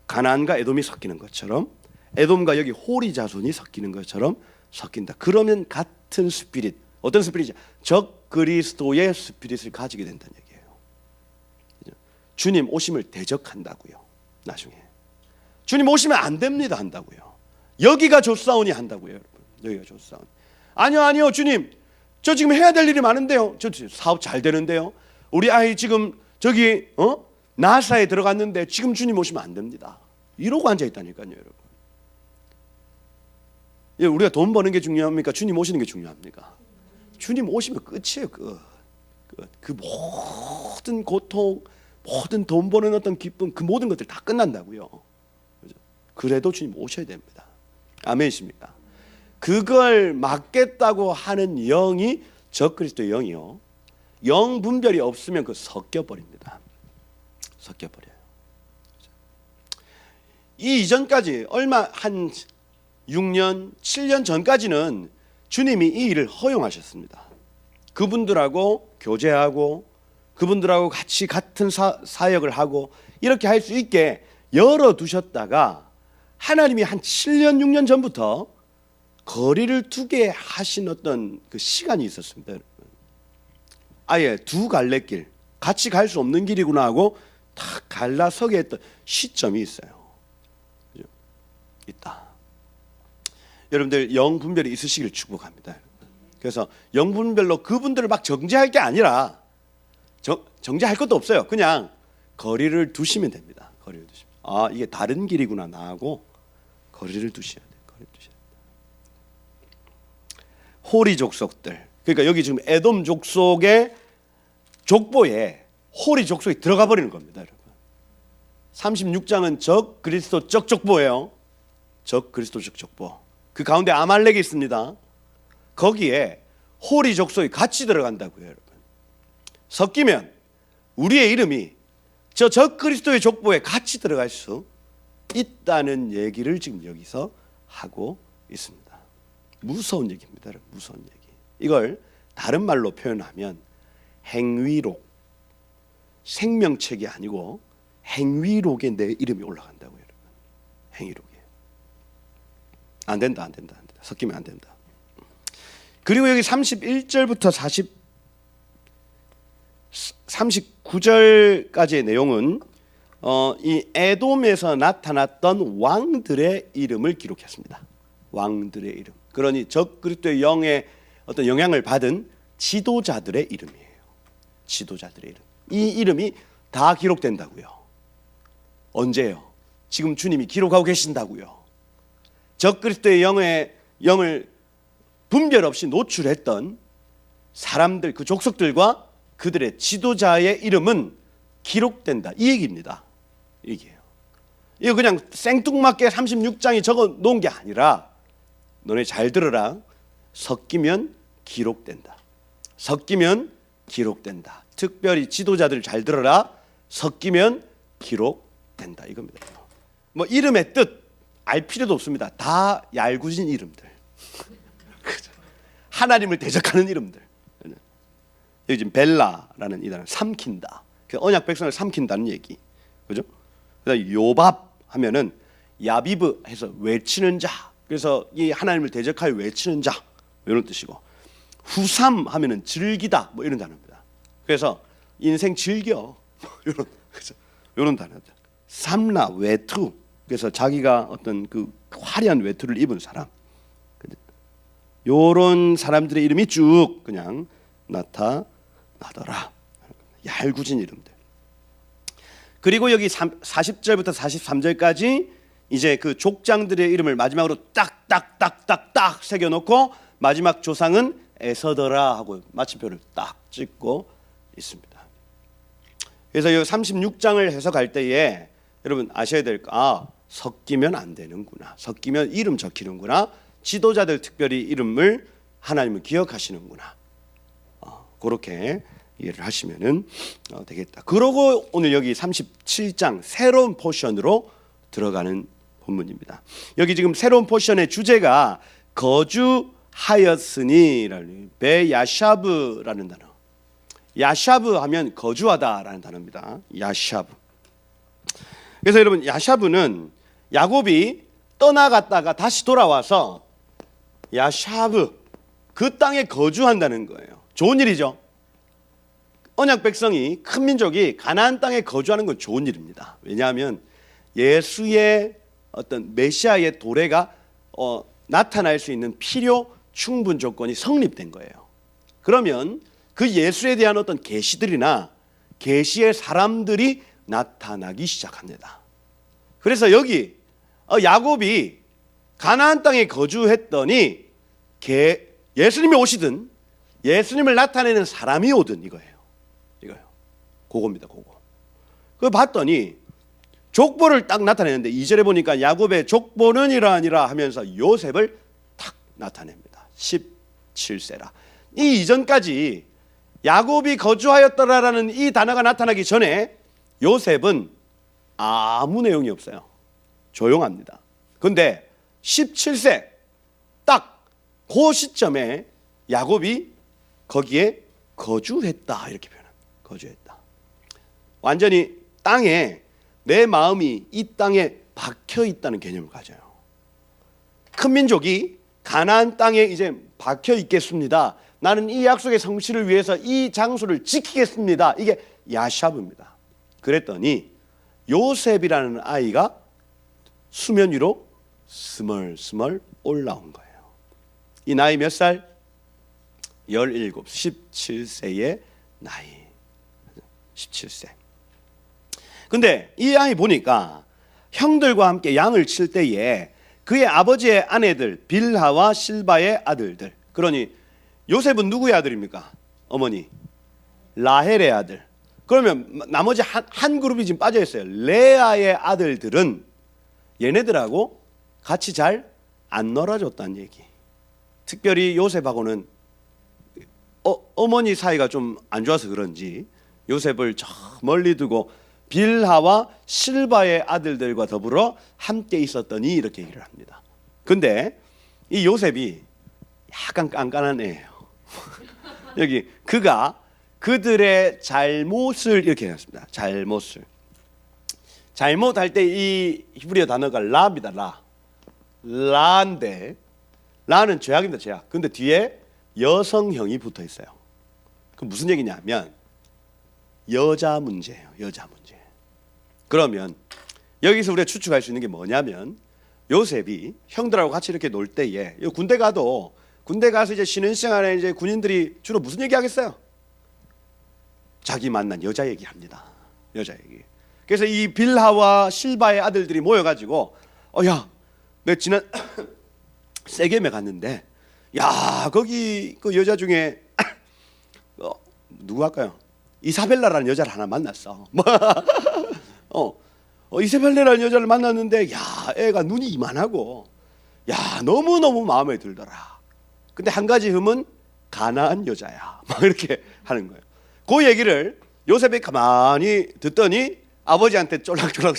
가나안과 에돔이 섞이는 것처럼 에돔과 여기 호리 자손이 섞이는 것처럼 섞인다. 그러면 같은 스피릿, 어떤 스피릿이죠? 적 그리스도의 스피릿을 가지게 된다는 얘기예요. 주님 오심을 대적한다고요. 나중에 주님 오시면 안 됩니다 한다고요. 여기가 조사오니 한다고요, 여러분. 여기가 조사오니. 아니요 주님, 저 지금 해야 될 일이 많은데요. 저 사업 잘 되는데요. 우리 아이 지금 저기 나사에 들어갔는데 지금 주님 오시면 안 됩니다. 이러고 앉아 있다니까요, 여러분. 우리가 돈 버는 게 중요합니까? 주님 오시는 게 중요합니까? 주님 오시면 끝이에요, 끝. 그 모든 고통, 모든 돈 버는 어떤 기쁨, 그 모든 것들 다 끝난다고요. 그래도 주님 오셔야 됩니다. 아멘이십니까? 그걸 막겠다고 하는 영이 적그리스도의 영이요. 영 분별이 없으면 그 섞여버립니다. 섞여버려요. 이 이전까지 얼마 한 6년, 7년 전까지는 주님이 이 일을 허용하셨습니다. 그분들하고 교제하고 그분들하고 같이 같은 사역을 하고 이렇게 할 수 있게 열어두셨다가 하나님이 한 7년, 6년 전부터 거리를 두게 하신 어떤 그 시간이 있었습니다. 아예 두 갈래길, 같이 갈 수 없는 길이구나 하고 탁 갈라서게 했던 시점이 있어요. 있다. 여러분들 영 분별이 있으시길 축복합니다. 그래서 영 분별로 그분들을 막 정죄할 게 아니라 정죄할 것도 없어요. 그냥 거리를 두시면 됩니다. 거리를 두시면 이게 다른 길이구나 나하고 거리를 두셔야 돼요. 거리를 두셔야 돼요. 호리 족속들, 그러니까 여기 지금 에돔 족속의 족보에 호리 족속이 들어가 버리는 겁니다, 여러분. 36장은 적 그리스도 적 족보예요. 적 그리스도 적 족보. 그 가운데 아말렉이 있습니다. 거기에 호리 족속이 같이 들어간다고요, 여러분. 섞이면 우리의 이름이 저 적 그리스도의 족보에 같이 들어갈 수 있다는 얘기를 지금 여기서 하고 있습니다. 무서운 얘기입니다, 여러분. 무서운 얘기. 이걸 다른 말로 표현하면 행위록, 생명책이 아니고 행위록에 내 이름이 올라간다고요, 여러분. 행위록에. 안 된다. 섞이면 안 된다. 그리고 여기 31절부터 39절까지의 내용은 이 에돔에서 나타났던 왕들의 이름을 기록했습니다. 왕들의 이름. 그러니 적 그리스도의 영의 어떤 영향을 받은 지도자들의 이름이에요. 지도자들의 이름. 이 이름이 다 기록된다고요. 언제요? 지금 주님이 기록하고 계신다고요. 적 그리스도의 영을 분별 없이 노출했던 사람들, 그 족속들과 그들의 지도자의 이름은 기록된다. 이 얘기입니다. 이게요. 이거 그냥 생뚱맞게 36장이 적어 놓은 게 아니라 너네 잘 들어라. 섞이면 기록된다. 섞이면 기록된다. 특별히 지도자들 잘 들어라. 섞이면 기록된다. 이겁니다. 뭐 이름의 뜻 알 필요도 없습니다. 다 얄궂은 이름들. 하나님을 대적하는 이름들. 여기 지금 벨라라는 이 단어, 삼킨다. 언약 백성을 삼킨다는 얘기, 그죠? 그다음 요밥 하면은 야비브 해서 외치는 자. 그래서 이 하나님을 대적하여 외치는 자 이런 뜻이고, 후삼 하면은 즐기다 뭐 이런 단어입니다. 그래서 인생 즐겨 이런 그죠? 이런 단어들. 삼라 외투. 그래서 자기가 어떤 그 화려한 외투를 입은 사람. 요런 사람들의 이름이 쭉 그냥 나타나더라. 얄궂은 이름들. 그리고 여기 40절부터 43절까지 이제 그 족장들의 이름을 마지막으로 딱딱딱딱딱 새겨놓고 마지막 조상은 에서더라 하고 마침표를 딱 찍고 있습니다. 그래서 이 36장을 해석할 때에 여러분 아셔야 될 거, 섞이면 안 되는구나. 섞이면 이름 적히는구나. 지도자들 특별히 이름을 하나님은 기억하시는구나. 그렇게 이해를 하시면 되겠다. 그러고 오늘 여기 37장 새로운 포션으로 들어가는 본문입니다. 여기 지금 새로운 포션의 주제가 거주하였으니라는 베야샤브라는 단어. 야샤브 하면 거주하다라는 단어입니다. 야샤브. 그래서 여러분 야샤브는 야곱이 떠나갔다가 다시 돌아와서 야샤브 그 땅에 거주한다는 거예요. 좋은 일이죠. 언약 백성이 큰 민족이 가나안 땅에 거주하는 건 좋은 일입니다. 왜냐하면 예수의 어떤 메시아의 도래가 나타날 수 있는 필요 충분 조건이 성립된 거예요. 그러면 그 예수에 대한 어떤 계시들이나 계시의 사람들이 나타나기 시작합니다. 그래서 여기 야곱이 가나안 땅에 거주했더니 예수님이 오시든 예수님을 나타내는 사람이 오든 이거예요. 그겁니다. 그거 봤더니 족보를 딱 나타내는데 2절에 보니까 야곱의 족보는 이러하니라 하면서 요셉을 탁 나타냅니다. 17세라. 이 이전까지 야곱이 거주하였더라라는 이 단어가 나타나기 전에 요셉은 아무 내용이 없어요. 조용합니다. 근데 17세 딱 그 시점에 야곱이 거기에 거주했다 이렇게 표현합니다. 거주했다. 완전히 땅에 내 마음이 이 땅에 박혀 있다는 개념을 가져요. 큰 민족이 가나안 땅에 이제 박혀 있겠습니다. 나는 이 약속의 성취를 위해서 이 장소를 지키겠습니다. 이게 야샤브입니다. 그랬더니 요셉이라는 아이가 수면 위로 스멀스멀 올라온 거예요. 이 나이 몇 살? 17, 17세의 나이. 17세. 근데 이 아이 보니까 형들과 함께 양을 칠 때에 그의 아버지의 아내들 빌하와 실바의 아들들. 그러니 요셉은 누구의 아들입니까? 어머니 라헬의 아들. 그러면 나머지 한 그룹이 지금 빠져 있어요. 레아의 아들들은 얘네들하고 같이 잘 안 놀아줬다는 얘기. 특별히 요셉하고는 어머니 사이가 좀 안 좋아서 그런지 요셉을 저 멀리 두고 빌하와 실바의 아들들과 더불어 함께 있었더니 이렇게 얘기를 합니다. 근데 이 요셉이 약간 깐깐한 애예요. 여기 그가 그들의 잘못을 이렇게 해놨습니다. 잘못할 때 이 히브리어 단어가 라입니다. 라인데 라는 죄악입니다. 죄악. 근데 뒤에 여성형이 붙어 있어요. 그 무슨 얘기냐면 여자 문제예요. 여자 문제. 그러면 여기서 우리가 추측할 수 있는 게 뭐냐면 요셉이 형들하고 같이 이렇게 놀 때에 군대 가도 군대 가서 이제 쉬는 시간에 이제 군인들이 주로 무슨 얘기 하겠어요? 자기 만난 여자 얘기합니다. 여자 얘기. 그래서 이 빌하와 실바의 아들들이 모여가지고 야, 내가 지난 세겜에 갔는데 야 거기 그 여자 중에 누구 할까요? 이사벨라라는 여자를 하나 만났어. 이사벨라라는 여자를 만났는데 야 애가 눈이 이만하고 야 너무너무 마음에 들더라. 근데 한 가지 흠은 가나안 여자야. 막 이렇게 하는 거예요. 그 얘기를 요셉이 가만히 듣더니 아버지한테 쫄락쫄락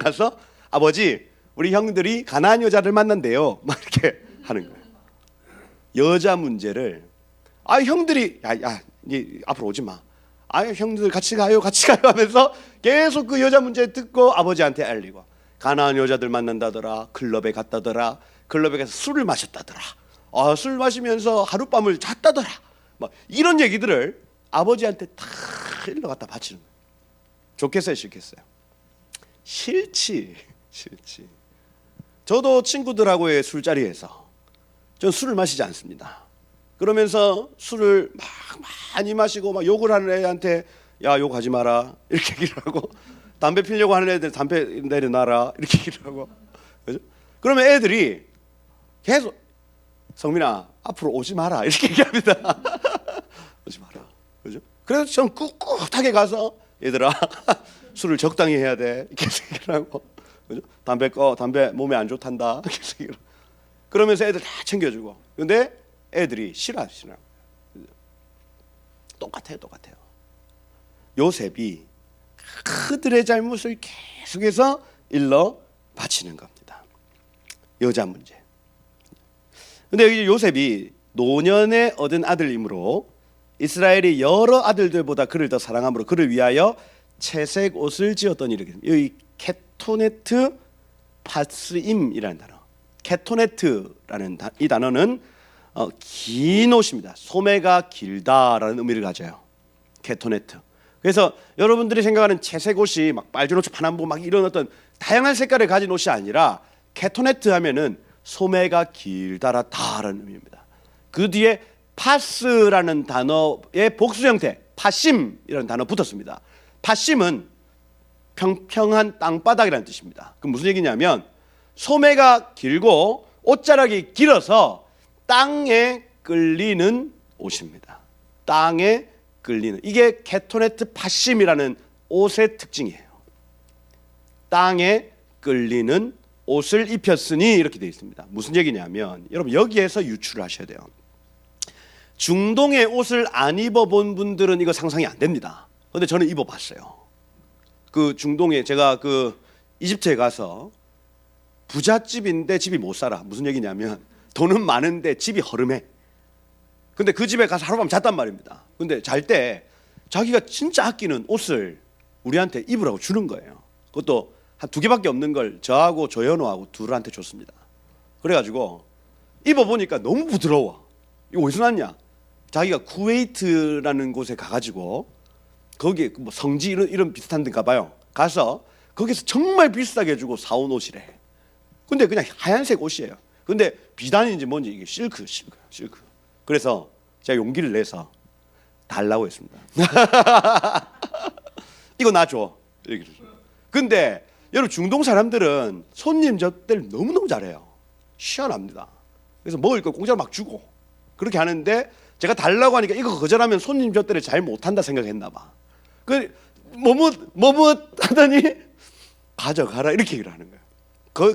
가서 아버지 우리 형들이 가나안 여자를 만난대요. 막 이렇게 하는 거예요. 여자 문제를 형들이 야 이제 앞으로 오지 마. 형들 같이 가요 하면서 계속 그 여자 문제 듣고 아버지한테 알리고 가나안 여자들 만난다더라. 클럽에 갔다더라. 클럽에 가서 술을 마셨다더라. 술 마시면서 하룻밤을 잤다더라. 막 이런 얘기들을 아버지한테 다 일러 갖다 바치는 거예요. 좋겠어요, 싫겠어요? 싫지. 저도 친구들하고의 술자리에서 저는 술을 마시지 않습니다. 그러면서 술을 막 많이 마시고 막 욕을 하는 애한테 야, 욕하지 마라 이렇게 얘기를 하고, 담배 피려고 하는 애들 담배 내려놔라 이렇게 얘기를 하고, 그죠? 그러면 애들이 계속 성민아 앞으로 오지 마라 이렇게 얘기합니다. 오지 마라, 그죠? 그래서 전 꿋꿋하게 가서 얘들아 술을 적당히 해야 돼 이렇게 얘기를 하고, 그죠? 담배 꺼, 담배 몸에 안 좋단다 이렇게 얘기를 하고. 그러면서 애들 다 챙겨주고. 근데 애들이 싫어하시나? 똑같아요. 요셉이 그들의 잘못을 계속해서 일러 바치는 겁니다. 여자 문제. 근데 여기 요셉이 노년에 얻은 아들이므로 이스라엘이 여러 아들들보다 그를 더 사랑함으로 그를 위하여 채색 옷을 지었더니, 이렇게 여기 케토네트 파스임이라는 단어. 케토네트라는 이 단어는 긴 옷입니다. 소매가 길다라는 의미를 가져요. 케토네트. 그래서 여러분들이 생각하는 채색 옷이 막 빨주노 파남보 막 이런 어떤 다양한 색깔을 가진 옷이 아니라, 케토네트 하면은 소매가 길다라는 의미입니다. 그 뒤에 파스라는 단어의 복수 형태 파심이라는 단어 붙었습니다. 파심은 평평한 땅바닥이라는 뜻입니다. 그 무슨 얘기냐면 소매가 길고 옷자락이 길어서 땅에 끌리는 옷입니다. 땅에 끌리는, 이게 케토네트 파심이라는 옷의 특징이에요. 땅에 끌리는 옷을 입혔으니 이렇게 되어 있습니다. 무슨 얘기냐면 여러분 여기에서 유추를 하셔야 돼요. 중동의 옷을 안 입어본 분들은 이거 상상이 안 됩니다. 그런데 저는 입어봤어요. 그 중동에 제가 그 이집트에 가서 부잣집인데 집이 못 살아. 무슨 얘기냐면 돈은 많은데 집이 허름해. 근데 그 집에 가서 하룻밤 잤단 말입니다. 근데 잘 때 자기가 진짜 아끼는 옷을 우리한테 입으라고 주는 거예요. 그것도 한 2개밖에 없는 걸 저하고 조현우하고 둘한테 줬습니다. 그래가지고 입어보니까 너무 부드러워. 이거 어디서 났냐? 자기가 쿠웨이트라는 곳에 가가지고 거기에 뭐 성지 이런 비슷한 데가 봐요. 가서 거기서 정말 비싸게 주고 사온 옷이래. 근데 그냥 하얀색 옷이에요. 근데 비단인지 뭔지 이게 실크. 그래서 제가 용기를 내서 달라고 했습니다. 이거 나 줘. 근데 여러분 중동 사람들은 손님 접대를 너무너무 잘해요. 시원합니다. 그래서 먹을 거 공짜로 막 주고 그렇게 하는데, 제가 달라고 하니까 이거 거절하면 손님 접대를 잘 못한다 생각했나 봐. 뭐뭇 하더니 가져가라 이렇게 얘기를 하는 거예요.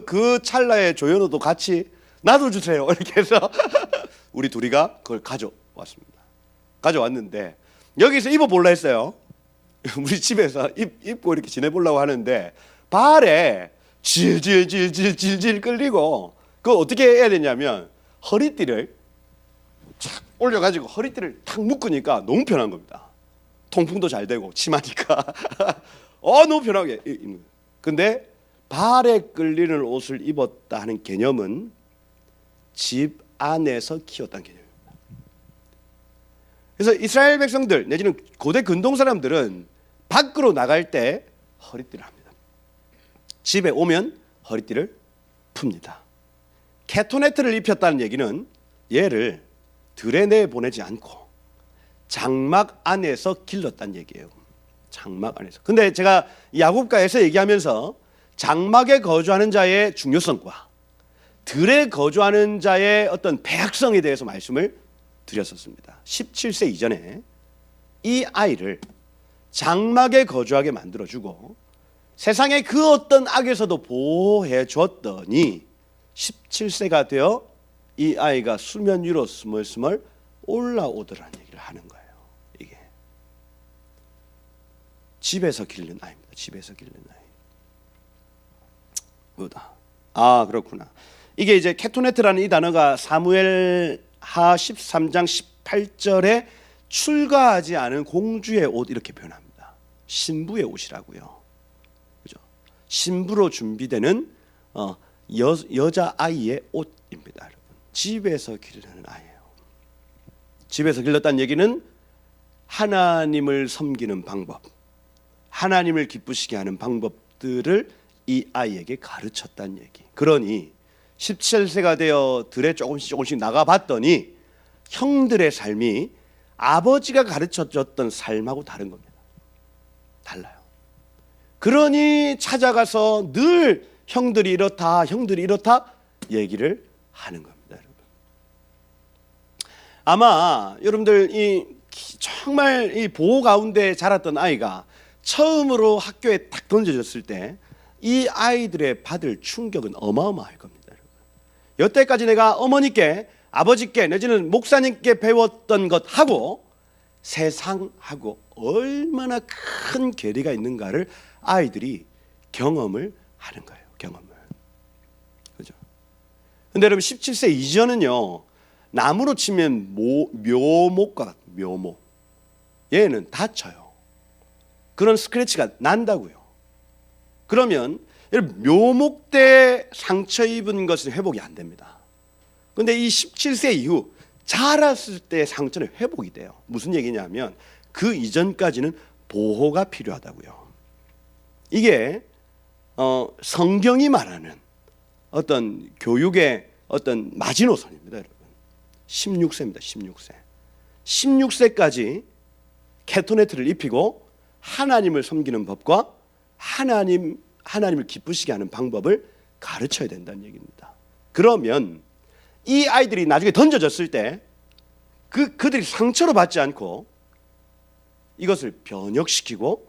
그 찰나에 조현우도 같이 나도 주세요 이렇게 해서 우리 둘이가 그걸 가져왔습니다. 가져왔는데 여기서 입어볼라 했어요. 우리 집에서 입고 이렇게 지내보려고 하는데 발에 질질 끌리고, 그거 어떻게 해야 되냐면 허리띠를 착 올려가지고 허리띠를 탁 묶으니까 너무 편한 겁니다. 통풍도 잘 되고 치마니까 너무 편하게. 근데 발에 끌리는 옷을 입었다 하는 개념은 집 안에서 키웠다는 개념입니다. 그래서 이스라엘 백성들 내지는 고대 근동 사람들은 밖으로 나갈 때 허리띠를 합니다. 집에 오면 허리띠를 풉니다. 케토네트를 입혔다는 얘기는 얘를 들에 내보내지 않고 장막 안에서 길렀다는 얘기예요. 장막 안에서. 근데 제가 야곱가에서 얘기하면서 장막에 거주하는 자의 중요성과 들에 거주하는 자의 어떤 배악성에 대해서 말씀을 드렸었습니다. 17세 이전에 이 아이를 장막에 거주하게 만들어주고 세상의 그 어떤 악에서도 보호해 줬더니 17세가 되어 이 아이가 수면 위로 스멀스멀 올라오더라는 얘기를 하는 거예요. 이게 집에서 기르는 아이입니다. 집에서 기르는 아이. 뭐다? 그렇구나. 이게 이제 케토네트라는 이 단어가 사무엘하 13장 18절에 출가하지 않은 공주의 옷 이렇게 표현합니다. 신부의 옷이라고요. 그죠? 신부로 준비되는 여자 아이의 옷입니다, 여러분. 집에서 기르는 아이예요. 집에서 길렀다는 얘기는 하나님을 섬기는 방법, 하나님을 기쁘시게 하는 방법들을 이 아이에게 가르쳤다는 얘기. 그러니 17세가 되어 들에 조금씩 나가봤더니 형들의 삶이 아버지가 가르쳐줬던 삶하고 다른 겁니다. 달라요. 그러니 찾아가서 늘 형들이 이렇다 얘기를 하는 겁니다. 여러분. 아마 여러분들 정말 이 보호 가운데 자랐던 아이가 처음으로 학교에 딱 던져졌을 때 이 아이들의 받을 충격은 어마어마할 겁니다. 여러분. 여태까지 내가 어머니께, 아버지께 내지는 목사님께 배웠던 것하고 세상하고 얼마나 큰 괴리가 있는가를 아이들이 경험을 하는 거예요. 경험을. 그죠? 근데 여러분 17세 이전은요, 나무로 치면 묘목과 같아요. 묘목. 얘는 다쳐요. 그런 스크래치가 난다고요. 그러면 여러분 묘목 때 상처 입은 것은 회복이 안 됩니다. 근데 이 17세 이후 자랐을 때 상처는 회복이 돼요. 무슨 얘기냐면 그 이전까지는 보호가 필요하다고요. 이게 성경이 말하는 어떤 교육의 어떤 마지노선입니다. 여러분 16세입니다. 16세까지 캐토네트를 입히고 하나님을 섬기는 법과 하나님을 기쁘시게 하는 방법을 가르쳐야 된다는 얘기입니다. 그러면 이 아이들이 나중에 던져졌을 때 그들이 상처로 받지 않고 이것을 변혁시키고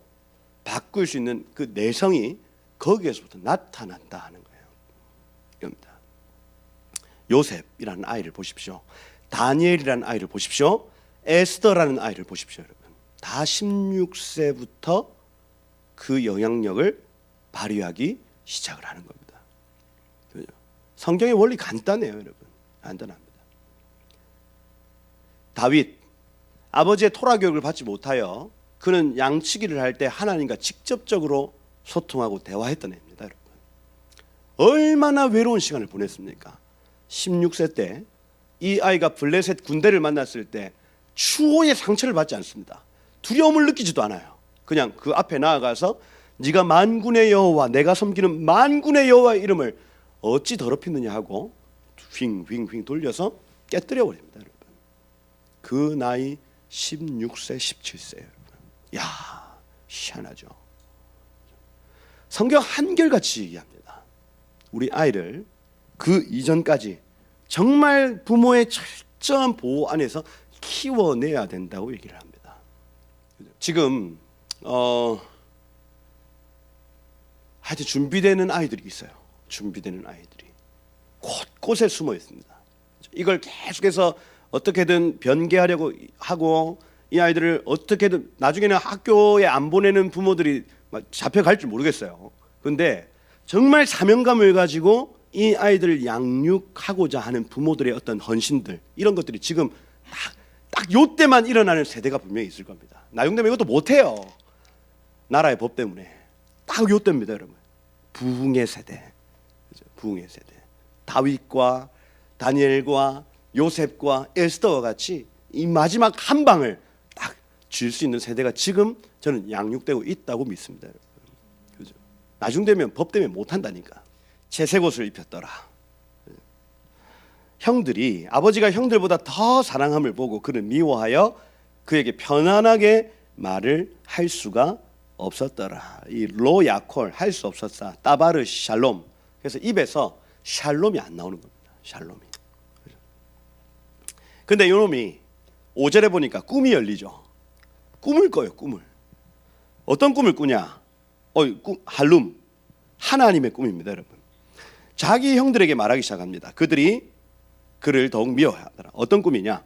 바꿀 수 있는 그 내성이 거기에서부터 나타난다 하는 거예요. 이겁니다. 요셉이라는 아이를 보십시오. 다니엘이라는 아이를 보십시오. 에스더라는 아이를 보십시오. 여러분. 다 16세부터 그 영향력을 발휘하기 시작을 하는 겁니다. 성경의 원리 간단해요. 여러분. 간단합니다. 다윗, 아버지의 토라 교육을 받지 못하여 그는 양치기를 할 때 하나님과 직접적으로 소통하고 대화했던 애입니다. 여러분. 얼마나 외로운 시간을 보냈습니까? 16세 때 이 아이가 블레셋 군대를 만났을 때 추호의 상처를 받지 않습니다. 두려움을 느끼지도 않아요. 그냥 그 앞에 나아가서 네가 만군의 여호와, 내가 섬기는 만군의 여호와의 이름을 어찌 더럽히느냐 하고 휙 돌려서 깨뜨려 버립니다. 여러분. 그 나이 16세, 17세 여러분. 야, 희한하죠. 성경 한결같이 얘기합니다. 우리 아이를 그 이전까지 정말 부모의 철저한 보호 안에서 키워내야 된다고 얘기를 합니다. 지금 하여튼 준비되는 아이들이 있어요. 준비되는 아이들이 곳곳에 숨어 있습니다. 이걸 계속해서 어떻게든 변개하려고 하고 이 아이들을 어떻게든 나중에는 학교에 안 보내는 부모들이 잡혀갈 줄 모르겠어요. 그런데 정말 사명감을 가지고 이 아이들을 양육하고자 하는 부모들의 어떤 헌신들, 이런 것들이 지금 딱 요때만 일어나는 세대가 분명히 있을 겁니다. 나중 되면 이것도 못해요. 나라의 법 때문에. 딱 요때입니다. 여러분. 부흥의 세대. 부흥의 세대. 다윗과 다니엘과 요셉과 에스더와 같이 이 마지막 한 방을 딱 줄 수 있는 세대가 지금 저는 양육되고 있다고 믿습니다. 여러분. 그죠? 나중 되면 법 때문에 못한다니까. 채색옷을 입혔더라. 형들이, 아버지가 형들보다 더 사랑함을 보고 그를 미워하여 그에게 편안하게 말을 할 수가 없었더라. 이 로 야콜, 할 수 없었다. 따바르 샬롬. 그래서 입에서 샬롬이 안 나오는 겁니다. 샬롬이. 근데 이놈이 5절에 보니까 꿈이 열리죠. 꿈을 꿔요. 꿈을. 어떤 꿈을 꾸냐? 할룸. 하나님의 꿈입니다. 여러분. 자기 형들에게 말하기 시작합니다. 그들이 그를 더욱 미워하더라. 어떤 꿈이냐?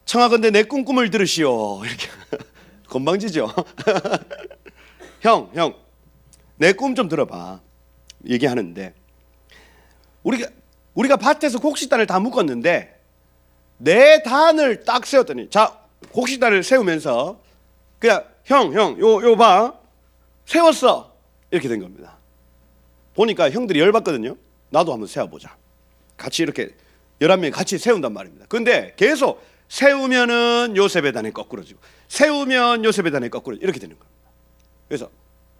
청하건대 내 꿈을 들으시오. 이렇게 건방지죠. 형, 내 꿈 좀 들어봐. 얘기하는데 우리가 밭에서 곡식단을 다 묶었는데 내 단을 딱 세웠더니, 자, 곡식단을 세우면서 그냥 요 봐, 세웠어. 이렇게 된 겁니다. 보니까 형들이 열받거든요. 나도 한번 세워보자. 같이 이렇게 11명이 같이 세운단 말입니다. 그런데 계속 세우면은 요셉의 단이 거꾸러지고, 세우면 요셉의 단이 거꾸러지고, 이렇게 되는 겁니다. 그래서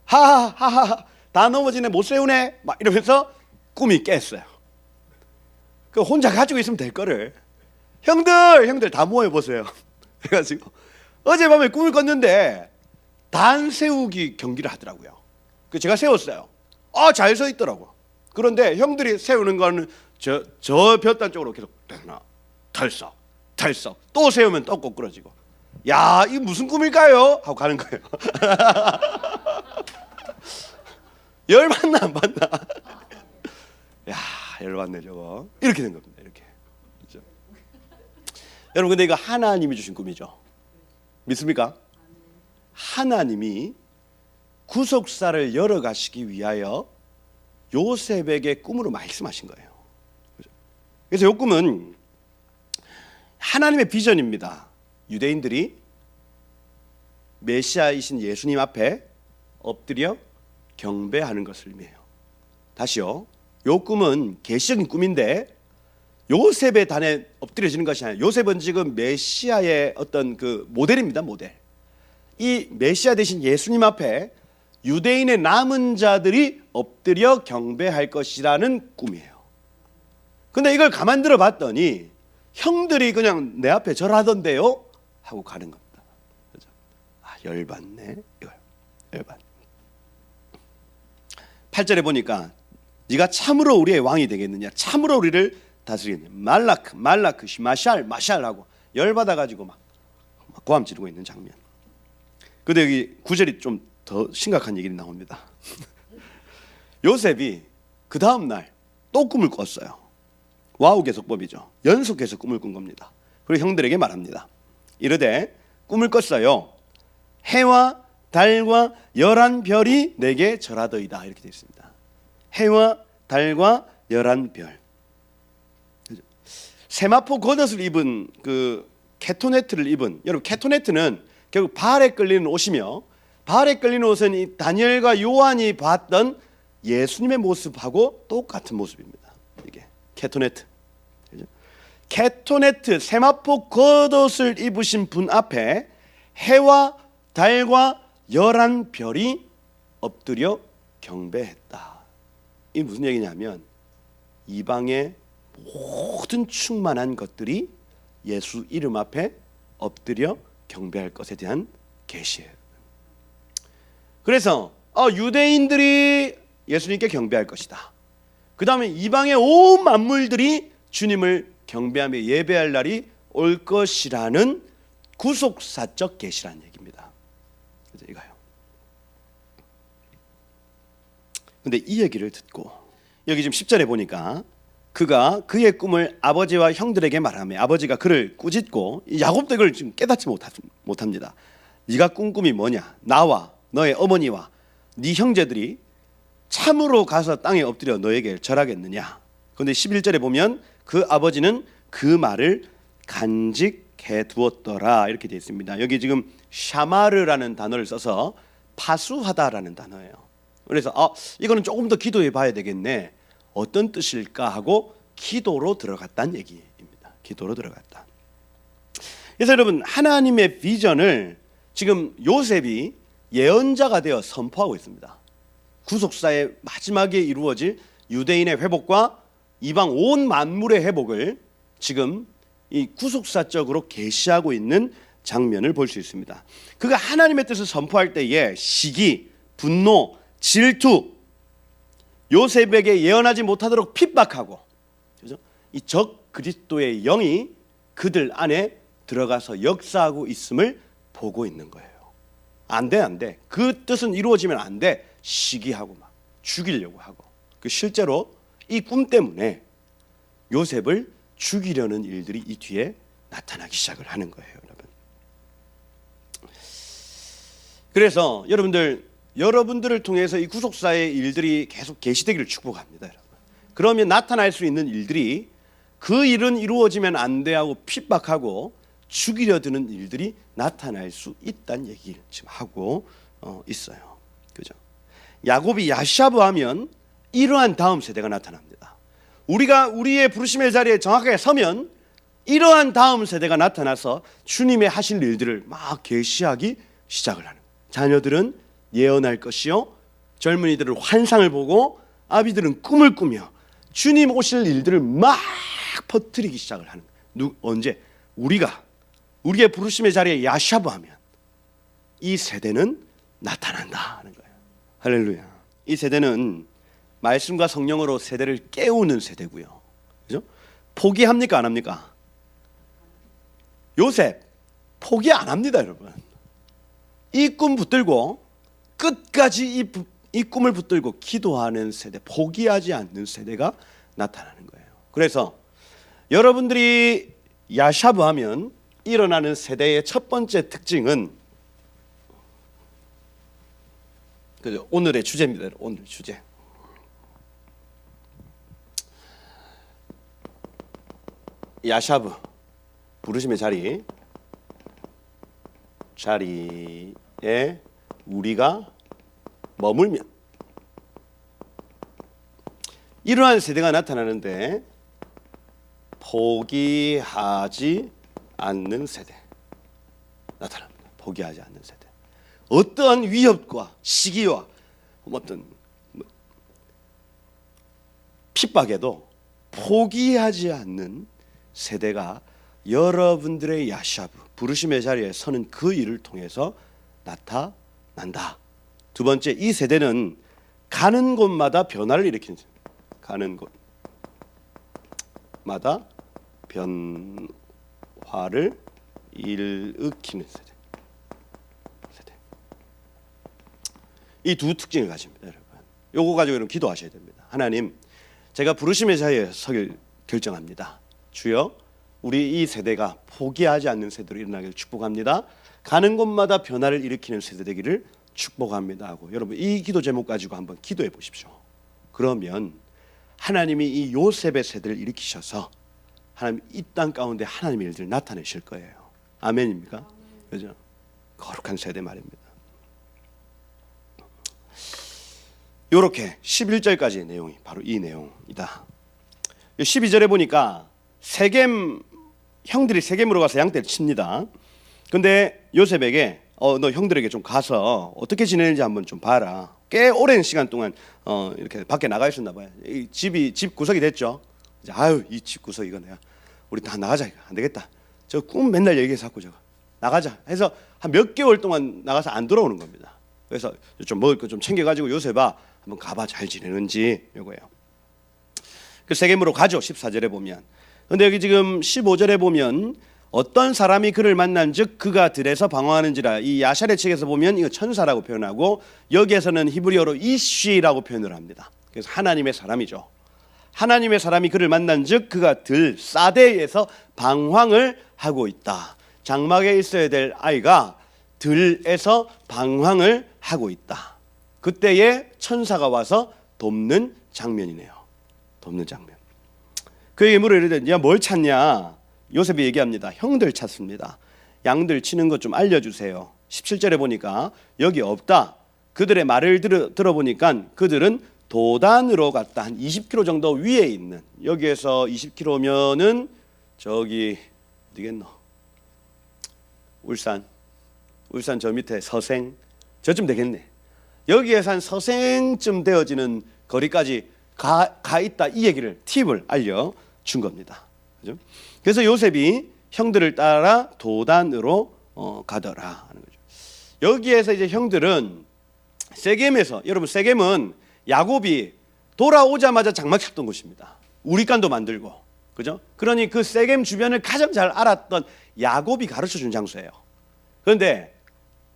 하하하하, 다 넘어지네, 못 세우네, 막 이러면서 꿈이 깼어요. 그 혼자 가지고 있으면 될 거를 형들 다 모여 보세요. 그래가지고 어젯밤에 꿈을 꿨는데 단 세우기 경기를 하더라고요. 그 제가 세웠어요. 잘 서 있더라고. 그런데 형들이 세우는 거는 저 볕단 쪽으로 계속 하나 털썩 또 세우면 또 꼬꾸러지고, 야, 이게 무슨 꿈일까요? 하고 가는 거예요. 열받나 안 받나? 야, 열받네 저거. 이렇게 된 겁니다. 이렇게. 그렇죠? 여러분, 근데 이거 하나님이 주신 꿈이죠. 믿습니까? 하나님이 구속사를 열어가시기 위하여 요셉에게 꿈으로 말씀하신 거예요. 그래서 이 꿈은 하나님의 비전입니다. 유대인들이 메시아이신 예수님 앞에 엎드려 경배하는 것을 의미해요. 다시요. 이 꿈은 계시적인 꿈인데 요셉의 단에 엎드려지는 것이 아니라, 요셉은 지금 메시아의 어떤 그 모델입니다. 모델. 이 메시아 되신 예수님 앞에 유대인의 남은 자들이 엎드려 경배할 것이라는 꿈이에요. 근데 이걸 가만 들어 봤더니 형들이 그냥 내 앞에 절하던데요? 하고 가는 겁니다. 그죠? 열받네. 이걸 열받네. 8절에 보니까 네가 참으로 우리의 왕이 되겠느냐, 참으로 우리를 다스리겠느냐, 말라크 마샬 하고 열받아가지고 막 고함 지르고 있는 장면. 근데 여기 9절이 좀 더 심각한 얘기가 나옵니다. 요셉이 그 다음 날 또 꿈을 꿨어요. 와우 계속법이죠. 연속해서 꿈을 꾼 겁니다. 그리고 형들에게 말합니다. 이르되 꿈을 꿨어요. 해와 달과 11별이 내게 절하더이다. 이렇게 되어 있습니다. 해와 달과 11별. 세마포 겉옷을 입은 그 케토네트를 입은, 여러분 케토네트는 결국 발에 끌리는 옷이며, 발에 끌리는 옷은 이 다니엘과 요한이 봤던 예수님의 모습하고 똑같은 모습입니다. 이게 케토네트. 케토네트 세마포 겉옷을 입으신 분 앞에 해와 달과 11별이 엎드려 경배했다. 이 무슨 얘기냐면 이방의 모든 충만한 것들이 예수 이름 앞에 엎드려 경배할 것에 대한 계시예요. 그래서 유대인들이 예수님께 경배할 것이다. 그 다음에 이방의 온 만물들이 주님을 경배하며 예배할 날이 올 것이라는 구속사적 계시라는 얘기입니다. 그래서 이거요. 근데 이 얘기를 듣고 여기 지금 10절에 보니까 그가 그의 꿈을 아버지와 형들에게 말하며 아버지가 그를 꾸짖고, 야곱도 이걸 지금 깨닫지 못합니다. 네가 꾼 꿈이 뭐냐? 나와 너의 어머니와 네 형제들이 참으로 가서 땅에 엎드려 너에게 절하겠느냐? 그런데 11절에 보면 그 아버지는 그 말을 간직해 두었더라. 이렇게 되어 있습니다. 여기 지금 샤마르라는 단어를 써서 파수하다라는 단어예요. 그래서 이거는 조금 더 기도해 봐야 되겠네. 어떤 뜻일까 하고 기도로 들어갔다는 얘기입니다. 기도로 들어갔다. 그래서 여러분, 하나님의 비전을 지금 요셉이 예언자가 되어 선포하고 있습니다. 구속사의 마지막에 이루어질 유대인의 회복과 이방 온 만물의 회복을 지금 이 구속사적으로 계시하고 있는 장면을 볼 수 있습니다. 그가 하나님의 뜻을 선포할 때에 시기, 분노, 질투, 요셉에게 예언하지 못하도록 핍박하고, 그죠? 이 적 그리스도의 영이 그들 안에 들어가서 역사하고 있음을 보고 있는 거예요. 안 돼. 그 뜻은 이루어지면 안 돼. 시기하고 막 죽이려고 하고. 실제로 이 꿈 때문에 요셉을 죽이려는 일들이 이 뒤에 나타나기 시작을 하는 거예요, 여러분. 그래서 여러분들을 통해서 이 구속사의 일들이 계속 계시되기를 축복합니다, 여러분. 그러면 나타날 수 있는 일들이 그 일은 이루어지면 안 돼 하고 핍박하고 죽이려 드는 일들이 나타날 수 있다는 얘기를 지금 하고 있어요. 그죠? 야곱이 야샤브 하면 이러한 다음 세대가 나타납니다. 우리가 우리의 부르심의 자리에 정확하게 서면 이러한 다음 세대가 나타나서 주님의 하실 일들을 막 계시하기 시작을 하는 거예요. 자녀들은 예언할 것이요, 젊은이들은 환상을 보고 아비들은 꿈을 꾸며 주님 오실 일들을 막 퍼뜨리기 시작을 하는 거예요. 언제? 우리의 부르심의 자리에 야샤브하면 이 세대는 나타난다 하는 거예요. 할렐루야. 이 세대는 말씀과 성령으로 세대를 깨우는 세대고요. 그죠? 포기합니까 안 합니까? 요셉 포기 안 합니다, 여러분. 이 꿈 붙들고 끝까지 이 꿈을 붙들고 기도하는 세대, 포기하지 않는 세대가 나타나는 거예요. 그래서 여러분들이 야샤브하면 일어나는 세대의 첫 번째 특징은 오늘의 주제입니다. 오늘 주제. 야샤브 부르심의 자리에 우리가 머물면 이러한 세대가 나타나는데 포기하지 않는 세대 나타납니다. 포기하지 않는 세대. 어떠한 위협과 시기와 어떤 핍박에도 포기하지 않는 세대가 여러분들의 야샤브 부르심의 자리에 서는 그 일을 통해서 나타난다. 두 번째, 이 세대는 가는 곳마다 변화를 일으키는 세대. 가는 곳마다 변화를 일으키는 세대. 이 두 특징을 가집니다, 여러분. 요거 가지고 여러분 기도하셔야 됩니다. 하나님, 제가 부르심의 자리에 서길 결정합니다. 주여, 우리 이 세대가 포기하지 않는 세대로 일어나기를 축복합니다. 가는 곳마다 변화를 일으키는 세대 되기를 축복합니다 하고 여러분 이 기도 제목 가지고 한번 기도해 보십시오. 그러면 하나님이 이 요셉의 세대를 일으키셔서 하나님 이 땅 가운데 하나님의 일들을 나타내실 거예요. 아멘입니까? 그죠? 거룩한 세대 말입니다. 이렇게 11절까지의 내용이 바로 이 내용이다. 12절에 보니까 형들이 세겜으로 가서 양떼를 칩니다. 근데 요셉에게 너 형들에게 좀 가서 어떻게 지내는지 한번 좀 봐라. 꽤 오랜 시간 동안 이렇게 밖에 나가 있었나 봐요. 이 집 구석이 됐죠. 아유, 이 집 구석 이거 내가 우리 다 나가자. 이거 안 되겠다. 저 꿈 맨날 얘기해서 자꾸 저거 나가자 해서 한 몇 개월 동안 나가서 안 돌아오는 겁니다. 그래서 좀 먹을 거 좀 챙겨가지고 요셉아 한번 가봐, 잘 지내는지. 요거예요. 그 세겜으로 가죠. 14절에 보면. 근데 여기 지금 15절에 보면 어떤 사람이 그를 만난즉 그가 들에서 방황하는지라. 이 야샬의 책에서 보면 이거 천사라고 표현하고 여기에서는 히브리어로 이쉬라고 표현을 합니다. 그래서 하나님의 사람이죠. 하나님의 사람이 그를 만난즉 그가 사대에서 방황을 하고 있다. 장막에 있어야 될 아이가 들에서 방황을 하고 있다. 그때에 천사가 와서 돕는 장면이네요. 돕는 장면. 그에게 물으려되 뭘 찾냐? 요셉이 얘기합니다. 형들 찾습니다. 양들 치는 것 좀 알려주세요. 17절에 보니까 여기 없다. 그들의 말을 들어보니까 그들은 도단으로 갔다. 한 20km 정도 위에 있는, 여기에서 20km면은 저기 어디겠노? 울산 저 밑에 서생 저쯤 되겠네. 여기에서 한 서생쯤 되어지는 거리까지 가 있다. 이 얘기를 팁을 알려준 겁니다. 그죠? 그래서 요셉이 형들을 따라 도단으로 가더라 하는 거죠. 여기에서 이제 형들은 세겜에서, 여러분 세겜은 야곱이 돌아오자마자 장막 쳤던 곳입니다. 우리간도 만들고, 그죠? 그러니 그 세겜 주변을 가장 잘 알았던 야곱이 가르쳐준 장소예요. 그런데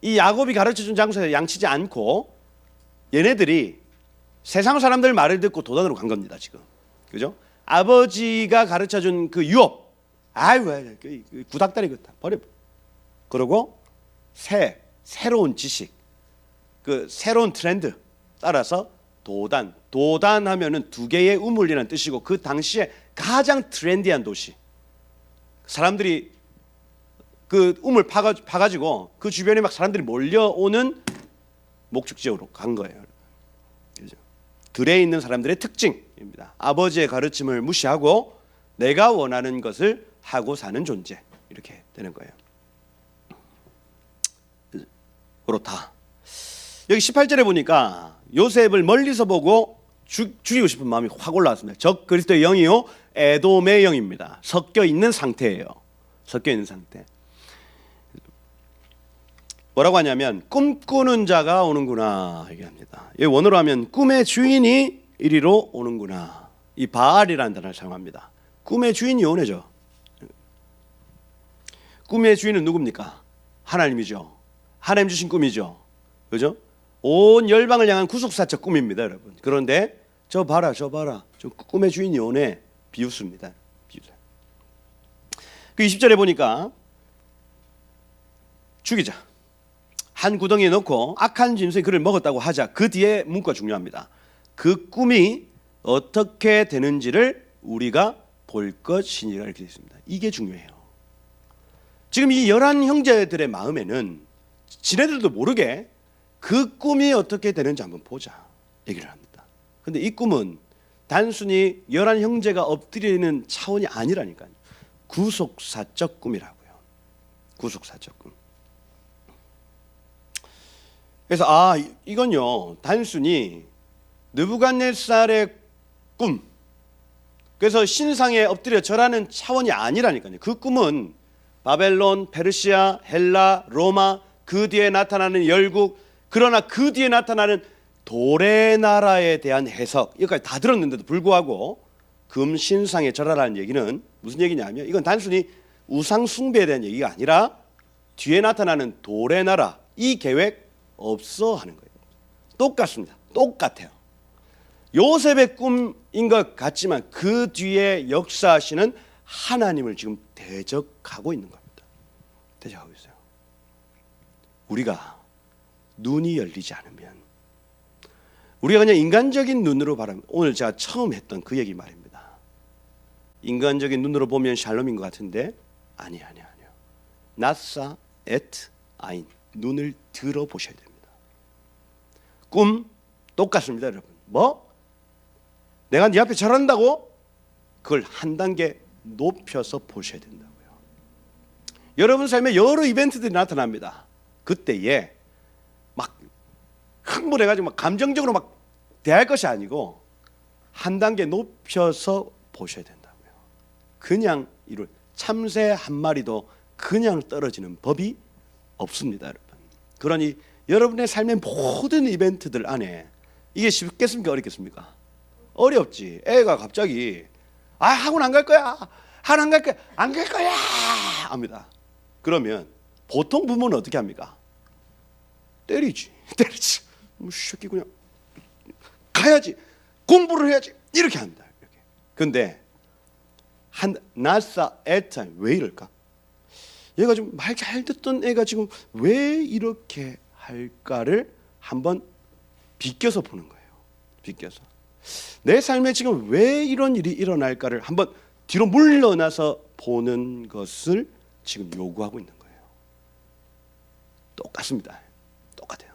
이 야곱이 가르쳐준 장소에 양치지 않고 얘네들이 세상 사람들 말을 듣고 도단으로 간 겁니다. 지금, 그죠? 아버지가 가르쳐준 그 유업, 아유 구닥다리 같다 버려. 그리고 새로운 지식, 그 새로운 트렌드 따라서 도단하면은 두 개의 우물이라는 뜻이고 그 당시에 가장 트렌디한 도시. 사람들이 그 우물 파가지고 그 주변에 막 사람들이 몰려오는 목적 지역으로 간 거예요. 들에 있는 사람들의 특징입니다. 아버지의 가르침을 무시하고 내가 원하는 것을 하고 사는 존재, 이렇게 되는 거예요. 그렇다. 여기 18절에 보니까 요셉을 멀리서 보고 죽이고 싶은 마음이 확 올라왔습니다. 적 그리스도의 영이요 에돔의 영입니다. 섞여 있는 상태예요. 섞여 있는 상태. 뭐라고 하냐면 꿈꾸는 자가 오는구나 얘기합니다. 이 원어로 하면 꿈의 주인이 이리로 오는구나. 이 바알이라는 단어를 사용합니다. 꿈의 주인이 오네죠. 꿈의 주인은 누굽니까? 하나님이죠. 하나님 주신 꿈이죠. 그죠? 온 열방을 향한 구속사적 꿈입니다, 여러분. 그런데 저 봐라, 저 꿈의 주인이 오네. 비웃습니다. 비웃어요. 그 20절에 보니까 죽이자. 한 구덩이에 넣고 악한 짐승이 그를 먹었다고 하자. 그 뒤에 문구가 중요합니다. 그 꿈이 어떻게 되는지를 우리가 볼 것이니라 이렇게 되어 있습니다. 이게 중요해요. 지금 이 11 형제들의 마음에는 지네들도 모르게 그 꿈이 어떻게 되는지 한번 보자 얘기를 합니다. 근데 이 꿈은 단순히 11 형제가 엎드리는 차원이 아니라니까요. 구속사적 꿈이라고요. 구속사적 꿈. 그래서 이건요 단순히 느부갓네살의 꿈, 그래서 신상에 엎드려 절하는 차원이 아니라니까요. 그 꿈은 바벨론, 페르시아, 헬라, 로마, 그 뒤에 나타나는 열국, 그러나 그 뒤에 나타나는 돌의 나라에 대한 해석, 여기까지 다 들었는데도 불구하고 금신상에 절하라는 얘기는 무슨 얘기냐면 이건 단순히 우상 숭배에 대한 얘기가 아니라 뒤에 나타나는 돌의 나라, 이 계획 없어 하는 거예요. 똑같습니다. 똑같아요. 요셉의 꿈인 것 같지만 그 뒤에 역사하시는 하나님을 지금 대적하고 있는 겁니다. 대적하고 있어요. 우리가 눈이 열리지 않으면, 우리가 그냥 인간적인 눈으로 바라면, 오늘 제가 처음 했던 그 얘기 말입니다. 인간적인 눈으로 보면 샬롬인 것 같은데 아니요. 나사 에트 아인, 눈을 들어보셔야 됩니다. 꿈 똑같습니다, 여러분. 뭐? 내가 네 앞에 절한다고? 그걸 한 단계 높여서 보셔야 된다고요. 여러분 삶에 여러 이벤트들이 나타납니다. 그때에 막 흥분해가지고 막 감정적으로 막 대할 것이 아니고 한 단계 높여서 보셔야 된다고요. 그냥 이룰 참새 한 마리도 그냥 떨어지는 법이 없습니다, 여러분. 그러니 여러분의 삶의 모든 이벤트들 안에 이게 쉽겠습니까? 어렵겠습니까? 어렵지. 애가 갑자기 학원 안 갈 거야. 학원 안 갈 거야. 안 갈 거야. 합니다. 그러면 보통 부모는 어떻게 합니까? 때리지. 뭐 새끼 그냥 가야지. 공부를 해야지. 이렇게 합니다. 이렇게. 근데 나사 애타임 왜 이럴까? 얘가 좀 말 잘 듣던 애가 지금 왜 이렇게 할까를 한번 비껴서 보는 거예요. 비껴서. 내 삶에 지금 왜 이런 일이 일어날까를 한번 뒤로 물러나서 보는 것을 지금 요구하고 있는 거예요. 똑같습니다. 똑같아요.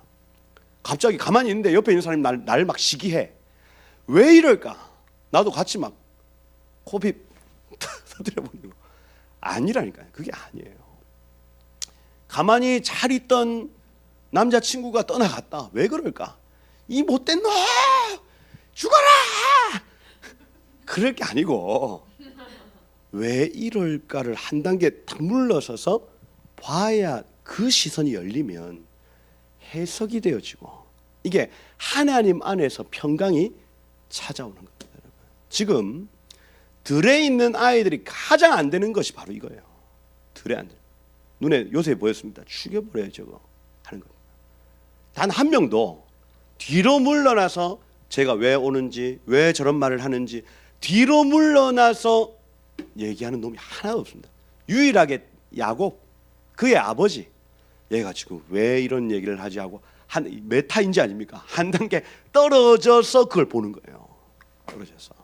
갑자기 가만히 있는데 옆에 있는 사람이 날 막 시기해. 왜 이럴까? 나도 같이 막 코피 터뜨려 보는 거 아니라니까요. 그게 아니에요. 가만히 잘 있던 남자친구가 떠나갔다. 왜 그럴까? 이 못된 놈! 죽어라! 그럴 게 아니고 왜 이럴까를 한 단계 딱 물러서서 봐야 그 시선이 열리면 해석이 되어지고 이게 하나님 안에서 평강이 찾아오는 겁니다. 여러분. 지금 들에 있는 아이들이 가장 안 되는 것이 바로 이거예요. 들에 안 돼. 눈에 요새 보였습니다. 죽여버려요 저거 하는 겁니다. 단 한 명도 뒤로 물러나서 제가 왜 오는지, 왜 저런 말을 하는지 뒤로 물러나서 얘기하는 놈이 하나도 없습니다. 유일하게 야곱, 그의 아버지, 얘가 지금 왜 이런 얘기를 하지 하고 한 메타인지 아닙니까? 한 단계 떨어져서 그걸 보는 거예요. 떨어져서.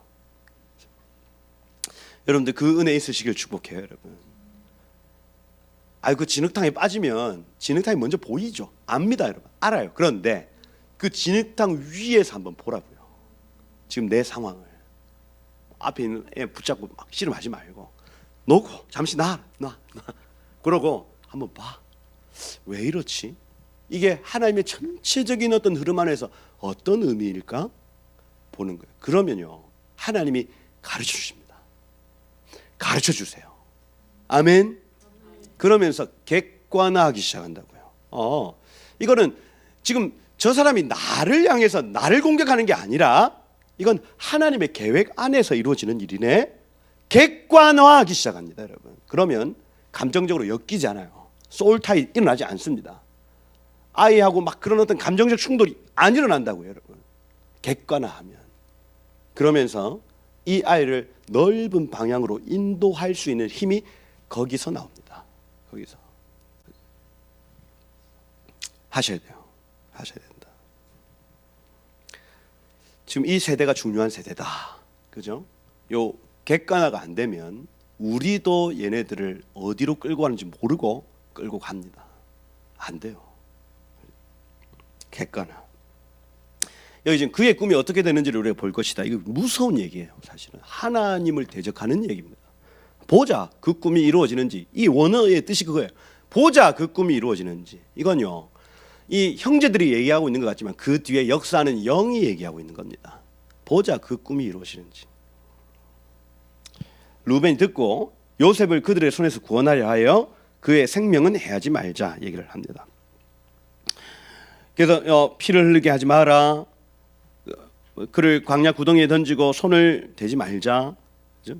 여러분들 그 은혜 있으시길 축복해요, 여러분. 그 진흙탕에 빠지면 진흙탕이 먼저 보이죠. 압니다, 여러분. 알아요. 그런데 그 진흙탕 위에서 한번 보라고요. 지금 내 상황을 앞에 있는 애 붙잡고 막 씨름하지 말고 놓고 잠시 놔. 그러고 한번 봐. 왜 이렇지? 이게 하나님의 전체적인 어떤 흐름 안에서 어떤 의미일까 보는 거예요. 그러면요, 하나님이 가르쳐 주십니다. 가르쳐 주세요. 아멘. 그러면서 객관화하기 시작한다고요. 이거는 지금 저 사람이 나를 향해서 나를 공격하는 게 아니라 이건 하나님의 계획 안에서 이루어지는 일이네. 객관화하기 시작합니다, 여러분. 그러면 감정적으로 엮이지 않아요. 소울타이 일어나지 않습니다. 아이하고 막 그런 어떤 감정적 충돌이 안 일어난다고요, 여러분. 객관화하면. 그러면서 이 아이를 넓은 방향으로 인도할 수 있는 힘이 거기서 나옵니다. 거기서 하셔야 돼요. 하셔야 된다. 지금 이 세대가 중요한 세대다. 그죠? 요 객관화가 안 되면 우리도 얘네들을 어디로 끌고 가는지 모르고 끌고 갑니다. 안 돼요. 객관화. 여기 지금 그의 꿈이 어떻게 되는지를 우리가 볼 것이다. 이거 무서운 얘기예요. 사실은 하나님을 대적하는 얘기입니다. 보자 그 꿈이 이루어지는지. 이 원어의 뜻이 그거예요. 보자 그 꿈이 이루어지는지. 이건요, 이 형제들이 얘기하고 있는 것 같지만 그 뒤에 역사하는 영이 얘기하고 있는 겁니다. 보자 그 꿈이 이루어지는지. 루벤이 듣고 요셉을 그들의 손에서 구원하려 하여 그의 생명은 해하지 말자 얘기를 합니다. 그래서 피를 흘리게 하지 마라. 그를 광야 구덩이에 던지고 손을 대지 말자.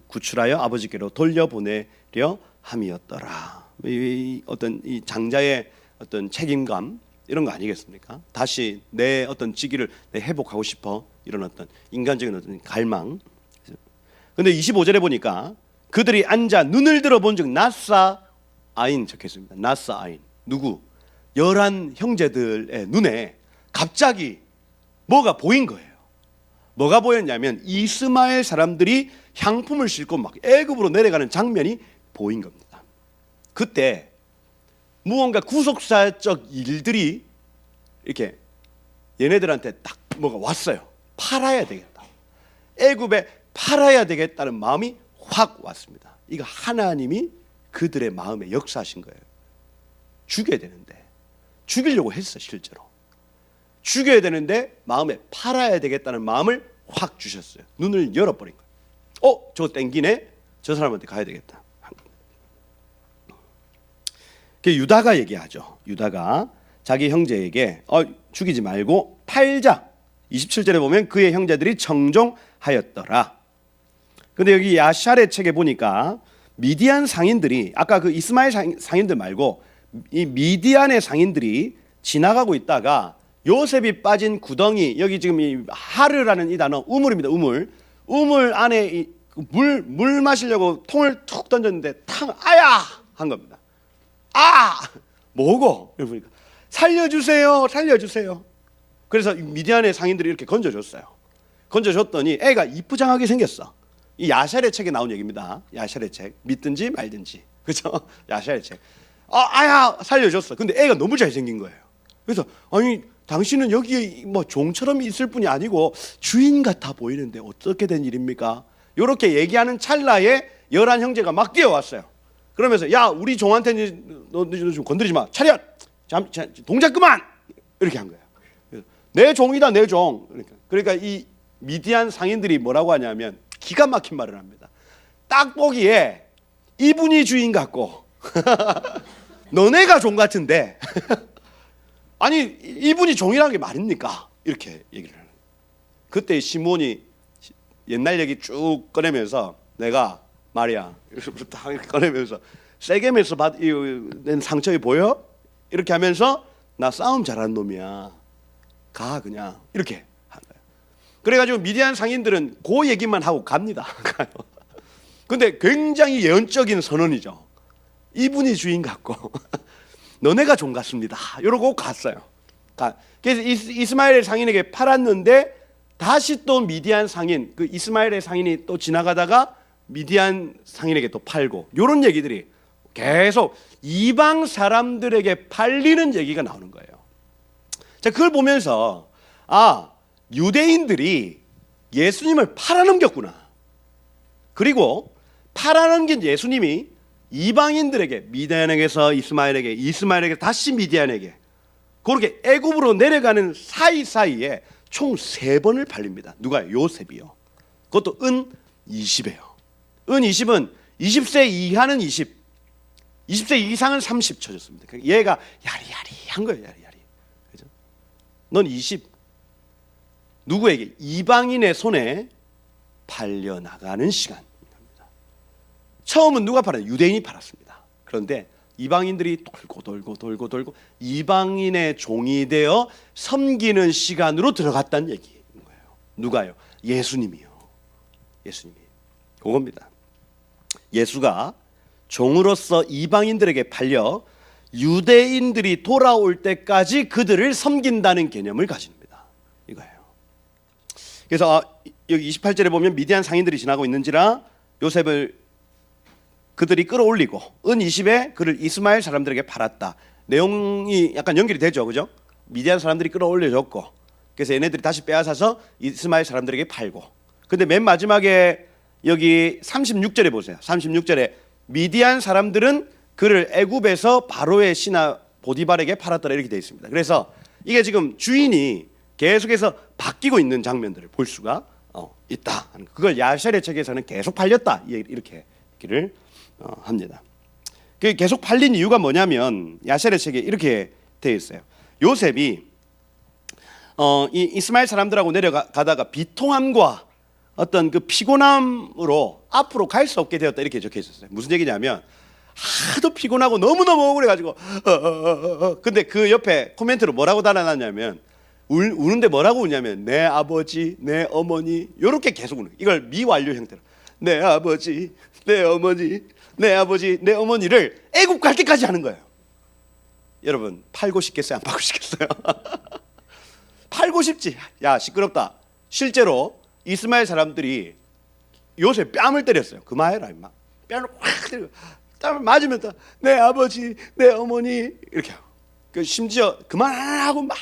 구출하여 아버지께로 돌려보내려 함이었더라. 이 어떤 이 장자의 어떤 책임감 이런 거 아니겠습니까? 다시 내 어떤 직위를 내 회복하고 싶어, 이런 어떤 인간적인 어떤 갈망. 근데 25절에 보니까 그들이 앉아 눈을 들어본 즉 나사 아인 적혀있습니다. 나사 아인. 누구? 11 형제들의 눈에 갑자기 뭐가 보인 거예요. 뭐가 보였냐면 이스마엘 사람들이 향품을 싣고 막 애굽으로 내려가는 장면이 보인 겁니다. 그때 무언가 구속사적 일들이 이렇게 얘네들한테 딱 뭐가 왔어요. 팔아야 되겠다. 애굽에 팔아야 되겠다는 마음이 확 왔습니다. 이거 하나님이 그들의 마음에 역사하신 거예요. 죽여야 되는데, 죽이려고 했어. 실제로 죽여야 되는데 마음에 팔아야 되겠다는 마음을 확 주셨어요. 눈을 열어버린 거예요. 저거 땡기네, 저 사람한테 가야 되겠다. 유다가 얘기하죠. 유다가 자기 형제에게 죽이지 말고 팔자. 27절에 보면 그의 형제들이 청종하였더라. 근데 여기 야샬의 책에 보니까 미디안 상인들이, 아까 그 이스마엘 상인들 말고 이 미디안의 상인들이 지나가고 있다가 요셉이 빠진 구덩이, 여기 지금 이 하르라는 이 단어 우물입니다. 우물 안에 물 마시려고 통을 툭 던졌는데 탕 아야 한 겁니다. 뭐고? 그러니까 살려주세요. 그래서 미디안의 상인들이 이렇게 건져줬어요. 건져줬더니 애가 이쁘장하게 생겼어. 이 야샬의 책에 나온 얘기입니다. 야샬의 책, 믿든지 말든지, 그렇죠? 야샬의 책. 아야 살려줬어. 근데 애가 너무 잘생긴 거예요. 그래서 아니 당신은 여기에 뭐 종처럼 있을 뿐이 아니고 주인 같아 보이는데 어떻게 된 일입니까? 이렇게 얘기하는 찰나에 11 형제가 막 뛰어왔어요. 그러면서 야 우리 종한테 너 좀 건드리지 마. 차렷. 동작 그만. 이렇게 한 거예요. 내 종이다 내 종. 그러니까 이 미디안 상인들이 뭐라고 하냐면 기가 막힌 말을 합니다. 딱 보기에 이분이 주인 같고 너네가 종 같은데 아니 이분이 종이라는 게 말입니까? 이렇게 얘기를 해요. 그때 시몬이 옛날 얘기 쭉 꺼내면서 내가 말이야 이렇게 꺼내면서 세게 메서 낸 상처에 보여? 이렇게 하면서 나 싸움 잘하는 놈이야. 가 그냥 이렇게 한 거예요. 그래가지고 미디안 상인들은 그 얘기만 하고 갑니다. 가요. 근데 굉장히 예언적인 선언이죠. 이분이 주인 같고 너네가 종 같습니다. 이러고 갔어요. 그래서 이스마엘 상인에게 팔았는데 다시 또 미디안 상인, 그 이스마엘의 상인이 또 지나가다가 미디안 상인에게 또 팔고, 이런 얘기들이 계속 이방 사람들에게 팔리는 얘기가 나오는 거예요. 자, 그걸 보면서 유대인들이 예수님을 팔아넘겼구나. 그리고 팔아넘긴 예수님이 이방인들에게, 미디안에게서 이스마엘에게, 이스마엘에게 다시 미디안에게, 그렇게 애굽으로 내려가는 사이사이에 총 3번을 팔립니다. 누가? 요셉이요. 그것도 은 20이에요. 은 20은 20세 이하는 20, 20세 이상은 30 쳐줬습니다. 얘가 야리야리한 거예요. 야리야리. 그죠? 넌 20. 누구에게? 이방인의 손에 팔려나가는 시간입니다. 처음은 누가 팔아요? 유대인이 팔았습니다. 그런데 이방인들이 돌고 이방인의 종이 되어 섬기는 시간으로 들어갔다는 얘기인 거예요. 누가요? 예수님이요. 예수님이. 그겁니다. 예수가 종으로서 이방인들에게 팔려 유대인들이 돌아올 때까지 그들을 섬긴다는 개념을 가집니다. 이거예요. 그래서 여기 28절에 보면 미디안 상인들이 지나고 있는지라 요셉을 그들이 끌어올리고 은 20에 그를 이스마엘 사람들에게 팔았다. 내용이 약간 연결이 되죠, 그죠? 미디안 사람들이 끌어올려줬고, 그래서 얘네들이 다시 빼앗아서 이스마엘 사람들에게 팔고. 근데 맨 마지막에 여기 36절에 보세요. 36절에 미디안 사람들은 그를 애굽에서 바로의 신하 보디발에게 팔았더라 이렇게 되어 있습니다. 그래서 이게 지금 주인이 계속해서 바뀌고 있는 장면들을 볼 수가 있다. 그걸 야샬의 책에서는 계속 팔렸다 이렇게 얘기를 합니다. 그 계속 팔린 이유가 뭐냐면 야샬의 책에 이렇게 되어 있어요. 요셉이 이 이스마엘 사람들하고 내려가다가 비통함과 어떤 그 피곤함으로 앞으로 갈 수 없게 되었다 이렇게 적혀 있었어요. 무슨 얘기냐면 하도 피곤하고 너무너무 억울해가지고 근데 그 옆에 코멘트로 뭐라고 달아놨냐면 우는데 뭐라고 우냐면 내 아버지, 내 어머니 이렇게 계속 우는, 이걸 미완료 형태로 내 아버지, 내 어머니, 내 아버지, 내 어머니를 애국 갈 때까지 하는 거예요. 여러분 팔고 싶겠어요? 안 팔고 싶겠어요? 팔고 싶지. 야 시끄럽다. 실제로 이스마엘 사람들이 요셉 뺨을 때렸어요. 그만해라 임마. 뺨을 확 때리고 땀을 맞으면 내 아버지, 내 어머니 이렇게 하고, 그 심지어 그만하고 막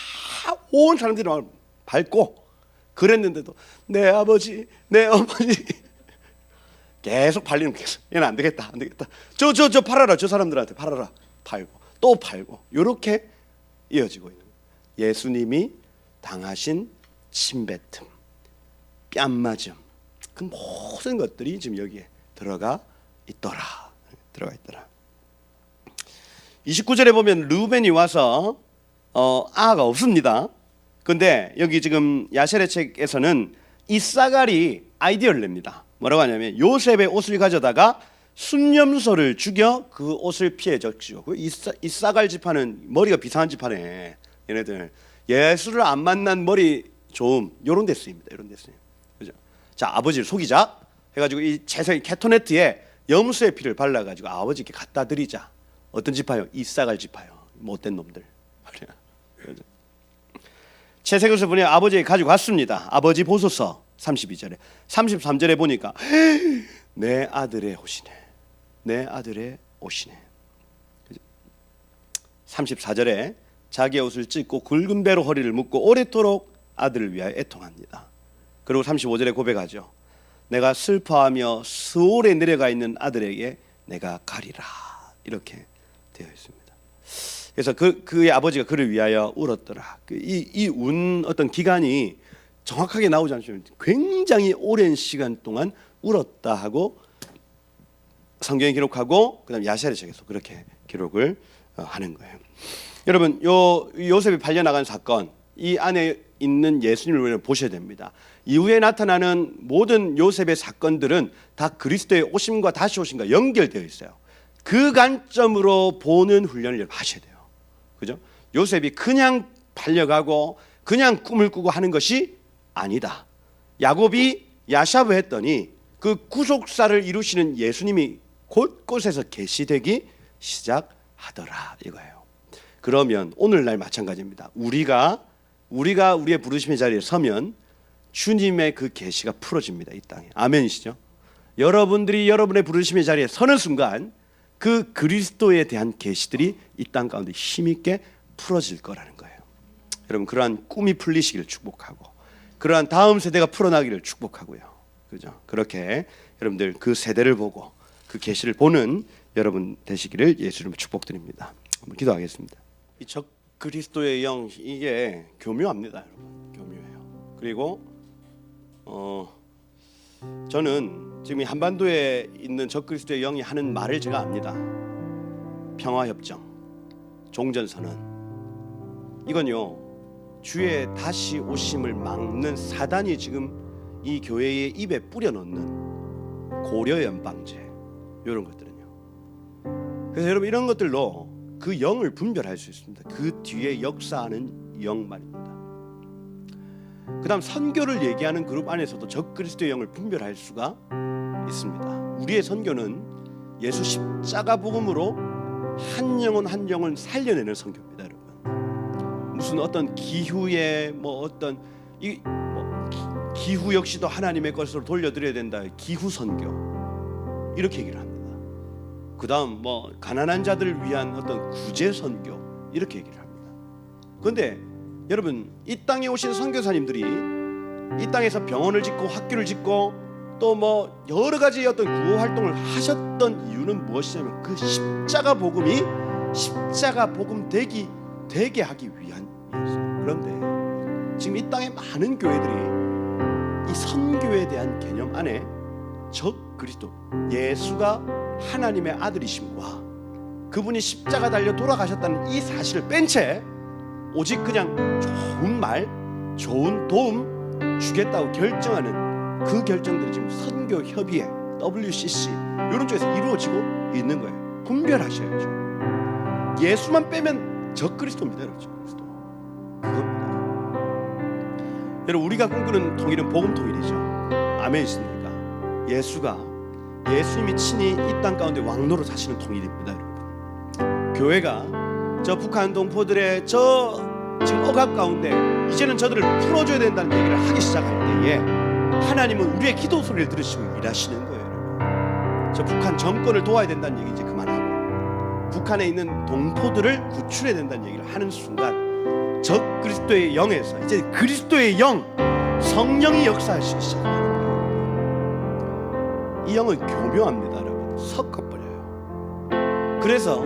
온 사람들이 막 밟고 그랬는데도 내 아버지, 내 어머니 계속 팔리는 거예요. 얘는 안 되겠다, 안 되겠다. 저 팔아라, 저 사람들한테 팔아라. 팔고 또 팔고 이렇게 이어지고 있는 거예요. 예수님이 당하신 침뱉음, 뺨맞음, 그 모든 것들이 지금 여기에 들어가 있더라. 29절에 보면 르우벤이 와서 아가 없습니다. 근데 여기 지금 야셀의 책에서는 이사갈이 아이디어를 냅니다. 뭐라고 하냐면 요셉의 옷을 가져다가 순념소를 죽여 그 옷을 피해 줬죠. 이사갈 지파는 머리가 비상한 지파네. 얘네들 예수를 안 만난 머리 좀 요런 데 쓰입니다. 이런 데 쓰요. 그죠? 자, 아버지를 속이자 해가지고 이 채색 캐토네트에 염소의 피를 발라가지고 아버지께 갖다 드리자. 어떤 지파요? 이사갈 지파요. 못된 놈들. 채색옷을 보니 아버지에게 가지고 갔습니다. 아버지 보소서. 32절에 33절에 보니까 내 아들의 옷이네. 내 아들의 옷이네. 34절에 자기의 옷을 찢고 굵은 배로 허리를 묶고 오래도록 아들을 위하여 애통합니다. 그리고 35절에 고백하죠. 내가 슬퍼하며 스올에 내려가 있는 아들에게 내가 가리라. 이렇게 되어 있습니다. 그래서 그의 아버지가 그를 위하여 울었더라. 이 운 어떤 기간이 정확하게 나오지 않지만 굉장히 오랜 시간 동안 울었다 하고 성경에 기록하고 그다음 야샬의 책에서 그렇게 기록을 하는 거예요. 여러분 요셉이 팔려나간 사건, 이 안에 있는 예수님을 보셔야 됩니다. 이후에 나타나는 모든 요셉의 사건들은 다 그리스도의 오심과 다시 오심과 연결되어 있어요. 그 관점으로 보는 훈련을 하셔야 돼요. 그죠? 요셉이 그냥 팔려가고 그냥 꿈을 꾸고 하는 것이 아니다. 야곱이 야샤브 했더니 그 구속사를 이루시는 예수님이 곳곳에서 계시되기 시작하더라 이거예요. 그러면 오늘날 마찬가지입니다. 우리가 우리의 부르심의 자리에 서면 주님의 그 계시가 풀어집니다. 이 땅에. 아멘이시죠? 여러분들이 여러분의 부르심의 자리에 서는 순간 그 그리스도에 대한 계시들이 이 땅 가운데 힘있게 풀어질 거라는 거예요. 여러분 그러한 꿈이 풀리시기를 축복하고 그러한 다음 세대가 풀어나기를 축복하고요. 그죠? 그렇게 여러분들 그 세대를 보고 그 계시를 보는 여러분 되시기를 예수 이름으로 축복드립니다. 한번 기도하겠습니다. 이 그리스도의 영, 이게 교묘합니다, 여러분. 교묘해요. 그리고 저는 지금 이 한반도에 있는 적그리스도의 영이 하는 말을 제가 압니다. 평화협정, 종전선언. 이건요, 주의 다시 오심을 막는 사단이 지금 이 교회의 입에 뿌려놓는 고려연방제, 이런 것들은요. 그래서 여러분, 이런 것들로 그 영을 분별할 수 있습니다. 그 뒤에 역사하는 영 말입니다. 그 다음 선교를 얘기하는 그룹 안에서도 적그리스도의 영을 분별할 수가 있습니다. 우리의 선교는 예수 십자가 복음으로 한 영혼 한 영혼 살려내는 선교입니다, 여러분. 무슨 어떤 기후에 어떤 기후 역시도 하나님의 것으로 돌려드려야 된다, 기후 선교 이렇게 얘기를 합니다. 그 다음 가난한 자들을 위한 어떤 구제 선교 이렇게 얘기를 합니다. 그런데 여러분, 이 땅에 오신 선교사님들이 이 땅에서 병원을 짓고 학교를 짓고 또 여러 가지 어떤 구호 활동을 하셨던 이유는 무엇이냐면 그 십자가 복음이 십자가 복음 되게 하기 위함이었어요. 그런데 지금 이 땅의 많은 교회들이 이 선교에 대한 개념 안에 적그리스도, 예수가 하나님의 아들이심과 그분이 십자가 달려 돌아가셨다는 이 사실을 뺀 채 오직 그냥 좋은 말, 좋은 도움 주겠다고 결정하는 그 결정들이 지금 선교협의회, WCC 이런 쪽에서 이루어지고 있는 거예요. 분별하셔야죠. 예수만 빼면 적그리스도입니다, 여러분. 적그리스도 그겁니다. 여러분, 우리가 꿈꾸는 통일은 복음 통일이죠. 아멘이십니까? 예수님이 친히 이 땅 가운데 왕노로 사시는 통일입니다, 여러분. 교회가 저 북한 동포들의 지금 억압 가운데 이제는 저들을 풀어줘야 된다는 얘기를 하기 시작할 때에 하나님은 우리의 기도 소리를 들으시고 일하시는 거예요, 여러분. 저 북한 정권을 도와야 된다는 얘기 이제 그만하고 북한에 있는 동포들을 구출해야 된다는 얘기를 하는 순간 적그리스도의 영에서 이제 그리스도의 영, 성령이 역사하시기 시작합니다. 이 영은 교묘합니다, 여러분. 섞어버려요. 그래서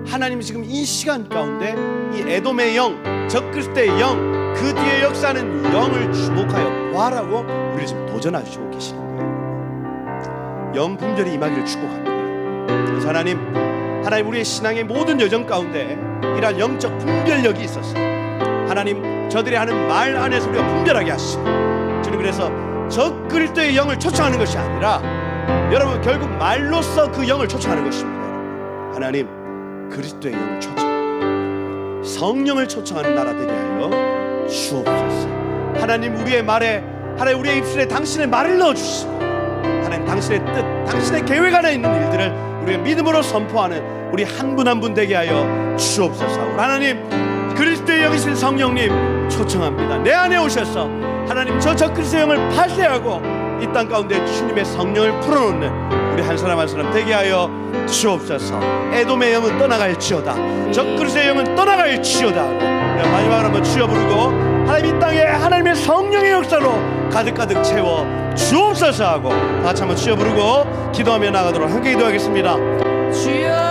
하나님이 지금 이 시간 가운데 이 에돔의 영, 적그리스도의 영, 그 뒤에 역사하는 영을 주목하여 보아라고 우리를 지금 도전하시고 계시는 거예요. 영 분별이 임하기를 축복합니다. 그래서 하나님 우리의 신앙의 모든 여정 가운데 이러한 영적 분별력이 있어서 하나님 저들이 하는 말 안에서 우리가 분별하게 하시고, 주님, 그래서 적그리스도의 영을 초청하는 것이 아니라 여러분 결국 말로써 그 영을 초청하는 것입니다. 하나님 그리스도의 영을 초청, 성령을 초청하는 나라 되게 하여 주옵소서. 하나님 우리의 말에, 하나님 우리의 입술에 당신의 말을 넣어주시고, 하나님 당신의 뜻, 당신의 계획 안에 있는 일들을 우리가 믿음으로 선포하는 우리 한 분 한 분 되게 하여 주옵소서. 하나님 그리스도의 영이신 성령님 초청합니다. 내 안에 오셔서 하나님 저 적그리스도의 영을 발대하고 이 땅 가운데 주님의 성령을 풀어놓는 우리 한 사람 한 사람 되게 하여 주옵소서. 에돔의 영은 떠나갈지어다, 적그리스도의 영은 떠나갈지어다 하고 마지막으로 한번 주여 부르고 하나님 이 땅에 하나님의 성령의 역사로 가득가득 채워 주옵소서 하고 다 같이 한번 주여 부르고 기도하며 나가도록 함께 기도하겠습니다. 주여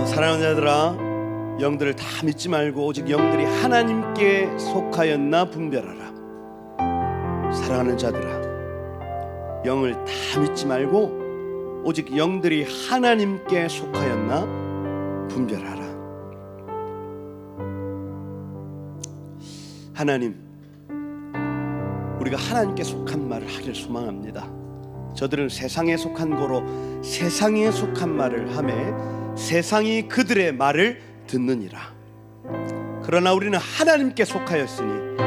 사랑하는 자들아, 영들을 다 믿지 말고 오직 영들이 하나님께 속하였나 분별하라. 사랑하는 자들아, 영을 다 믿지 말고 오직 영들이 하나님께 속하였나 분별하라. 하나님, 우리가 하나님께 속한 말을 하길 소망합니다. 저들은 세상에 속한 거로 세상에 속한 말을 하며 세상이 그들의 말을 듣느니라. 그러나 우리는 하나님께 속하였으니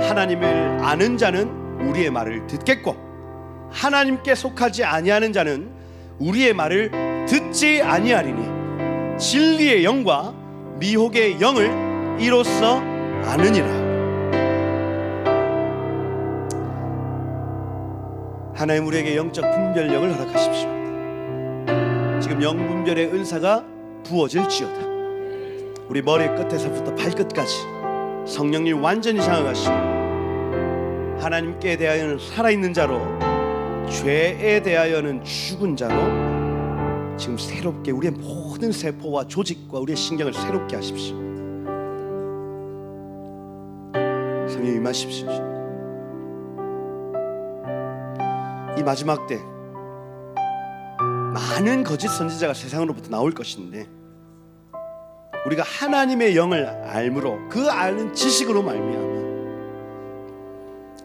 하나님을 아는 자는 우리의 말을 듣겠고 하나님께 속하지 아니하는 자는 우리의 말을 듣지 아니하리니 진리의 영과 미혹의 영을 이로써 아느니라. 하나님 우리에게 영적 분별력을 허락하십시오. 지금 영분별의 은사가 부어질지어다. 우리 머리 끝에서부터 발끝까지 성령님 완전히 장악하시고 하나님께 대하여는 살아있는 자로 죄에 대하여는 죽은 자로 지금 새롭게 우리의 모든 세포와 조직과 우리의 신경을 새롭게 하십시오. 성령 임하십시오. 이 마지막 때 많은 거짓 선지자가 세상으로부터 나올 것인데 우리가 하나님의 영을 알므로 그 아는 지식으로 말미암아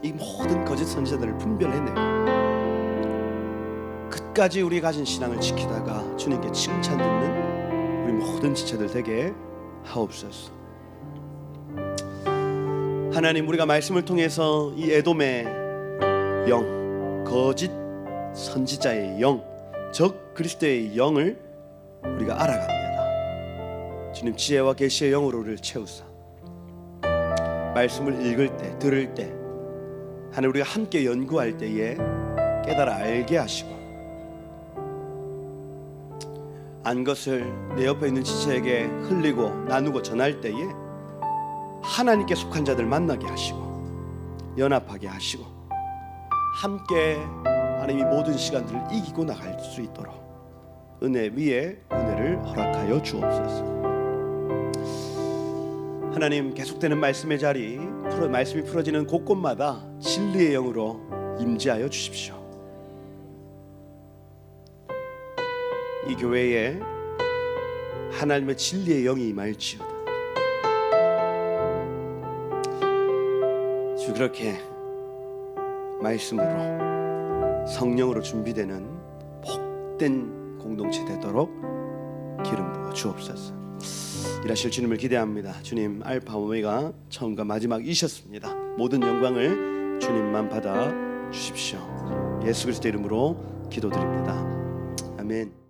이 모든 거짓 선지자들을 분별해내고 끝까지 우리 가진 신앙을 지키다가 주님께 칭찬 듣는 우리 모든 지체들 되게 하옵소서. 하나님, 우리가 말씀을 통해서 이 에돔의 영, 거짓 선지자의 영, 적 그리스도의 영을 우리가 알아갑니다. 주님, 지혜와 계시의 영으로 우리를 채우사 말씀을 읽을 때, 들을 때, 하나님 우리가 함께 연구할 때에 깨달아 알게 하시고 안 것을 내 옆에 있는 지체에게 흘리고 나누고 전할 때에 하나님께 속한 자들 만나게 하시고 연합하게 하시고 함께 하나님 이 모든 시간들을 이기고 나갈 수 있도록 은혜 위에 은혜를 허락하여 주옵소서. 하나님, 계속되는 말씀의 자리, 말씀이 풀어지는 곳곳마다 진리의 영으로 임재하여 주십시오. 이 교회에 하나님의 진리의 영이 임할지어다. 주, 그렇게 말씀으로 성령으로 준비되는 복된 공동체 되도록 기름 부어 주옵소서. 일하실 주님을 기대합니다. 주님, 알파 오메가 처음과 마지막이셨습니다. 모든 영광을 주님만 받아 주십시오. 예수 그리스도 이름으로 기도드립니다. 아멘.